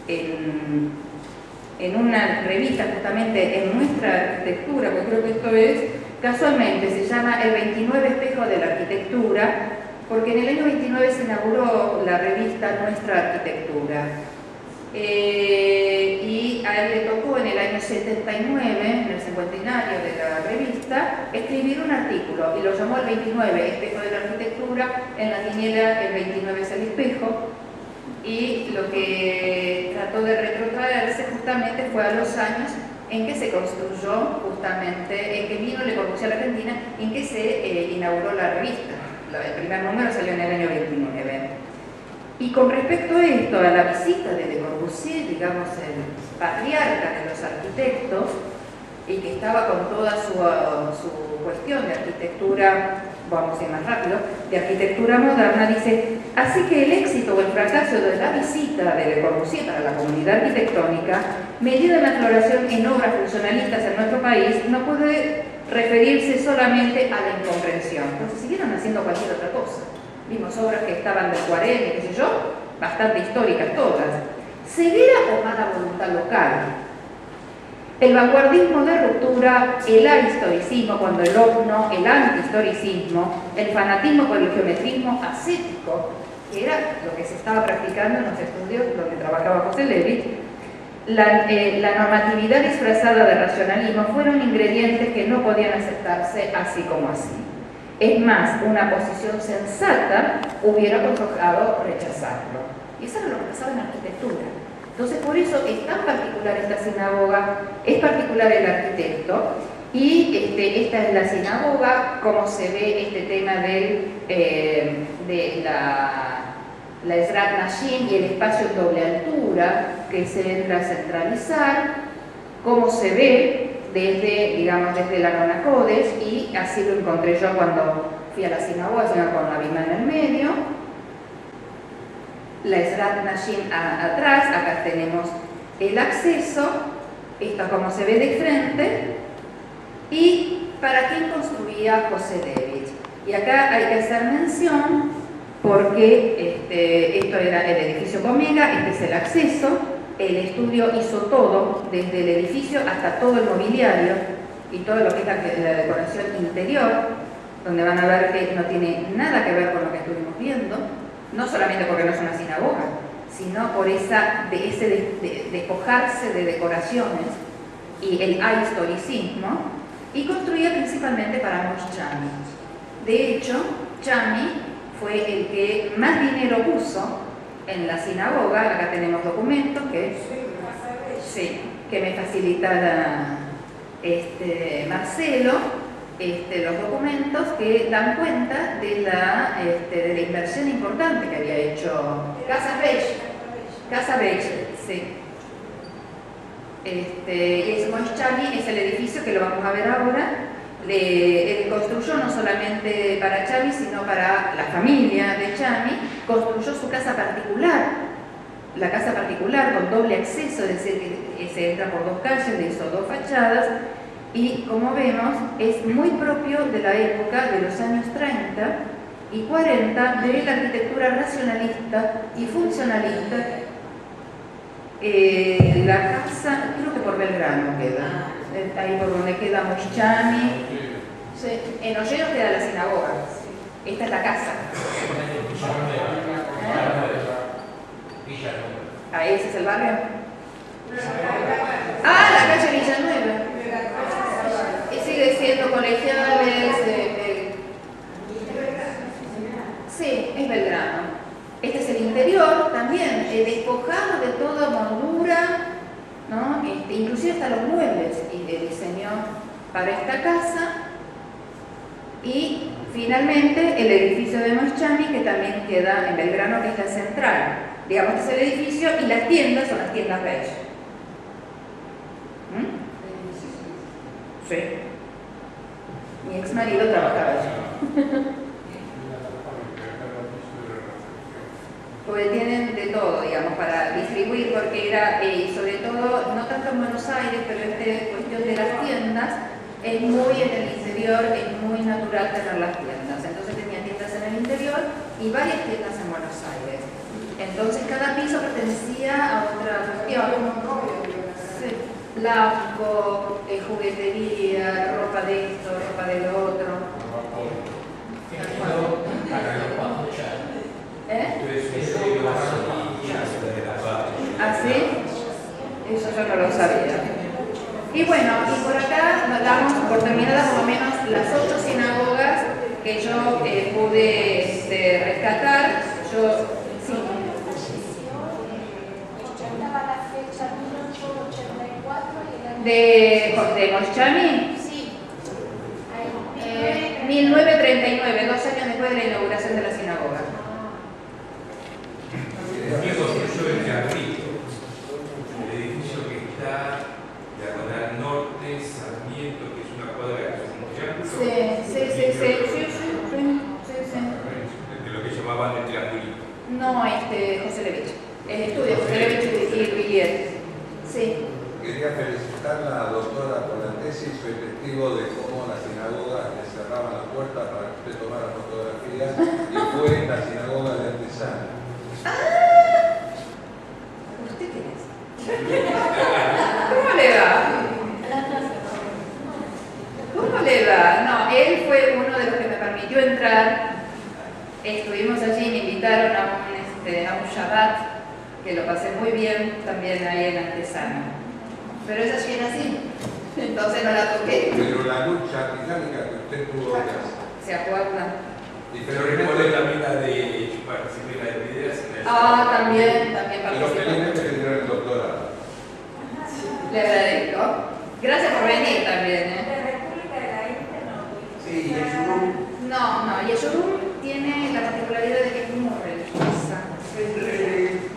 en una revista, justamente en Nuestra Arquitectura, porque creo que esto es, casualmente se llama El 29 Espejo de la Arquitectura, porque en el año 29 se inauguró la revista Nuestra Arquitectura. Y a él le tocó en el año 79, en el cincuentenario de la revista, escribir un artículo, y lo llamó El 29 Espejo de la Arquitectura. En la quiniela el 29 es el espejo, y lo que trató de retrotraerse justamente fue a los años en que se construyó, justamente, en que vino Le Corbusier a la Argentina, en que se inauguró la revista. El primer número salió en el año 29. Y con respecto a esto, a la visita de Le Corbusier, digamos el patriarca de los arquitectos, y que estaba con toda su cuestión de arquitectura, vamos a ir más rápido, de arquitectura moderna, dice: Así que el éxito o el fracaso de la visita de Le Corbusier para la comunidad arquitectónica, medida en la floración en obras funcionalistas en nuestro país, no puede referirse solamente a la incomprensión, porque siguieron haciendo cualquier otra cosa. Vimos obras que estaban del 40, qué sé yo, bastante históricas todas. Severa o mala voluntad local. El vanguardismo de ruptura, el ahistoricismo, cuando el no, el antihistoricismo, el fanatismo por el geometrismo ascético, que era lo que se estaba practicando en los estudios donde trabajaba José Levitt, la normatividad disfrazada de racionalismo fueron ingredientes que no podían aceptarse así como así. Es más, una posición sensata hubiera provocado rechazarlo. Y eso era lo que pasaba en la arquitectura. Entonces, por eso es tan particular esta sinagoga, es particular el arquitecto, y esta es la sinagoga, como se ve este tema de la Ezrat Nashim y el espacio en doble altura que se entra a centralizar, cómo se ve desde, digamos, desde la Nona Kodesh, y así lo encontré yo cuando fui a la sinagoga, con la bimá en el medio. La Ezrat Nashim atrás, acá tenemos el acceso, esto como se ve de frente, y para quién construía José Levitt. Y acá hay que hacer mención, porque esto era el edificio Comega, este es el acceso, el estudio hizo todo, desde el edificio hasta todo el mobiliario, y todo lo que es la decoración interior, donde van a ver que no tiene nada que ver con lo que estuvimos viendo, no solamente porque no es una sinagoga, sino por ese despojarse de decoraciones y el ahistoricismo, y construía principalmente para Moshe Chami. De hecho, Chami fue el que más dinero puso en la sinagoga. Acá tenemos documentos que me facilita Marcelo. Los documentos que dan cuenta de la inversión importante que había hecho Casa Beige, sí. Y ese Moshe Chami es el edificio que lo vamos a ver ahora. Él construyó no solamente para Chami, sino para la familia de Chami. Construyó su casa particular, la casa particular con doble acceso, es decir, que se entra por dos calles, le hizo dos fachadas. Y como vemos, es muy propio de la época de los años 30 y 40 de la arquitectura racionalista y funcionalista. La casa, creo que por Belgrano queda, ahí por donde queda Moshe Chami. Sí, en Olleros queda la sinagoga. Esta es la casa. Ah, ese es el barrio. Ah, la calle Villanueva. Y sigue siendo colegiales. Sí, es Belgrano. Este es el interior también, despojado de toda moldura, ¿no? Inclusive hasta los muebles y diseñó para esta casa. Y finalmente el edificio de Moshe Chami, que también queda en Belgrano, que es la central. Digamos que es el edificio, y las tiendas son las tiendas Beige. Sí. Mi ex marido trabajaba allí. Porque tienen de todo, digamos, para distribuir, porque era, sobre todo, no tanto en Buenos Aires, pero esta cuestión de las tiendas, es muy en el interior, es muy natural tener las tiendas. Entonces tenía tiendas en el interior y varias tiendas en Buenos Aires. Entonces cada piso pertenecía a otra cuestión. Sí. Blanco, juguetería, ropa de esto, ropa de lo otro. ¿Ah, sí? Eso yo no lo sabía. Y bueno, y por acá nos damos por terminadas por lo menos las 8 sinagogas que yo pude rescatar. Sí. ¿De Moshe Chami? Sí. 1939, 2 años después de la inauguración de la sinagoga. ¿Qué construyó el Teatrito? El edificio que está diagonal norte, Sarmiento, que es una cuadra que es un triángulo. Sí. De lo que llamaban el triangulito. estudios, José y Villiers. Sí. Quería felicitar a la doctora por la tesis. Soy testigo de cómo la sinagoga le cerraban la puerta para que usted tomara fotografías y fue en la sinagoga de Artesana. ¿Usted quién es? ¿Cómo le va? ¿Cómo le va? No, él fue uno de los que me permitió entrar. Estuvimos allí, me invitaron a un Shabbat, que lo pasé muy bien también ahí en Artesana. Pero esa sí era así, entonces no la toqué. Pero la lucha titánica que usted tuvo que hacer. ¿Se acuerda? Pero recuerdo también la de participar en la de videos. También Pero participé. felizmente le dieron el doctorado. Le agradezco. Gracias por venir también, ¿eh? Sí, y el Shurum. No, Yeshurum tiene la particularidad de que es muy religiosa.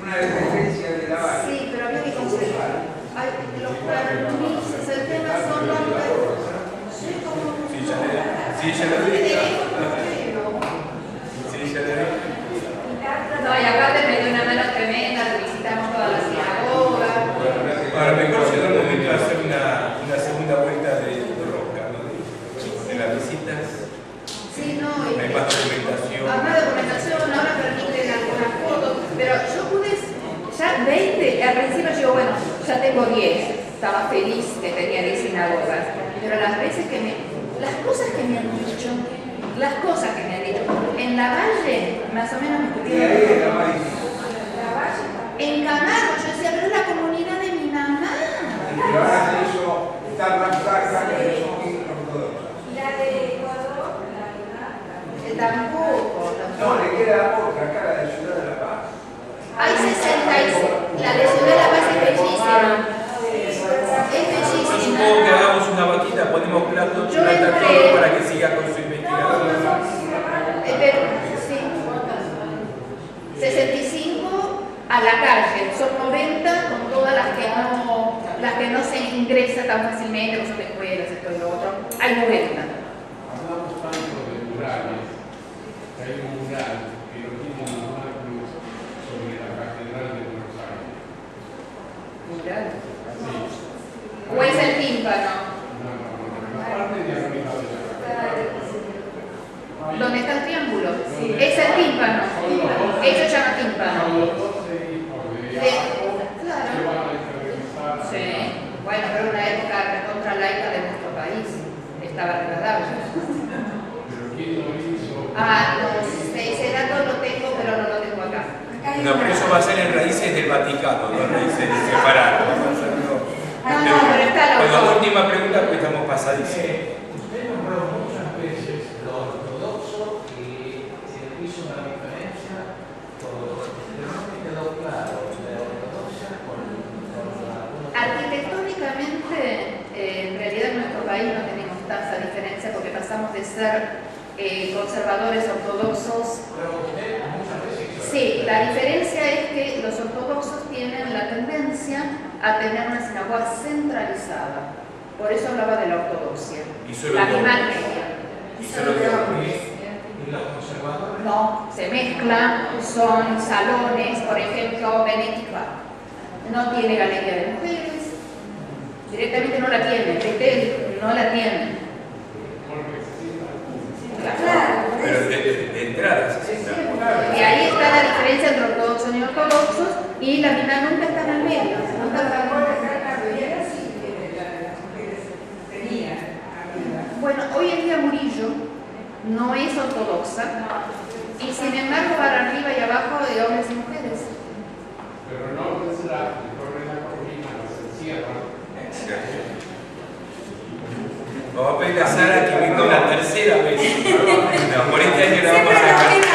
Una dependencia de la base. Sí, pero había que conservar. Los permisos, el tema son los Sí, ya lo dije. Sí, ya lo dije. No, y aparte me dio una mano tremenda, visitamos toda la sinagoga. Ahora me considero el momento de hacer una segunda vuelta de rosca, ¿no? De las visitas. Sí, no, Hay más documentación. más documentación, ahora permiten algunas fotos, pero yo pude, ya 20, al principio yo, bueno, ya tengo 10, estaba feliz que tenía 10 sinagogas, pero las veces que las cosas que me han dicho, en la Valle, más o menos me estuvieron. En Camargo, yo decía, pero es la comunidad de mi mamá. Y ahora se hizo estar más cerca que esos ortodoxos. La de Ecuador, tampoco. No, le queda otra, acá la de Ciudad de la Paz. Hay 66, la de Ciudad de la Paz es bellísima. Es Yo bellísima. supongo que hagamos una vaquita, ponemos plata Yo entré. todo para que siga con su investigación. Pero, sí. 65 a la calle, son 90 con todas las que no se ingresa tan fácilmente, que son de escuelas, esto y lo otro. Hay 90. Hablamos tanto de murales, que hay un mural que lo tiene en Magnus sobre la Catedral de Buenos Aires. Mural. Sí. ¿O es el tímpano? La parte de arriba de la Catedral. ¿Dónde está el triángulo? Es el tímpano. Eso se llama tímpano. Son los 12 hijos de abajo que Claro. van a entrevistar. Sí. Bueno, pero una época recontra laica de nuestro país. Estaba agradable. Pero ¿quién lo hizo? No sé, ese dato lo tengo, pero no lo tengo acá. No, pero eso va a ser en raíces del Vaticano, no en raíces separadas. No, pero está la Bueno, autor. última pregunta, pues estamos pasadísimos. Usted nombró muchas veces lo ortodoxo y se hizo una diferencia, pero no me quedó claro la ortodoxia con la... Arquitectónicamente, en realidad en nuestro país no tenemos tanta diferencia porque pasamos de ser conservadores ortodoxos. Pero usted muchas veces... Sí, la diferencia es que los ortodoxos tienen la tendencia a tener una sinagoga centralizada. Por eso hablaba de la ortodoxia. Y solo La dos. misma línea. Y solo dos. ¿Y los conservadores? No, se mezclan, son salones, por ejemplo, Benetica. No tiene galería de mujeres, directamente no la tiene, Betel no la tiene. Claro. Pero de entrada, sí. Y ahí está la diferencia entre ortodoxos y ortodoxos, y la mina nunca está en el medio. Nunca está en el medio. Bueno, hoy en día Murillo no es ortodoxa, y sin embargo va arriba y abajo de hombres y mujeres. Pero no tendrá, corre la corrina, se encierran. Vamos a pedir a Sara que venga una tercera vez. No, por este año la vamos a sacar.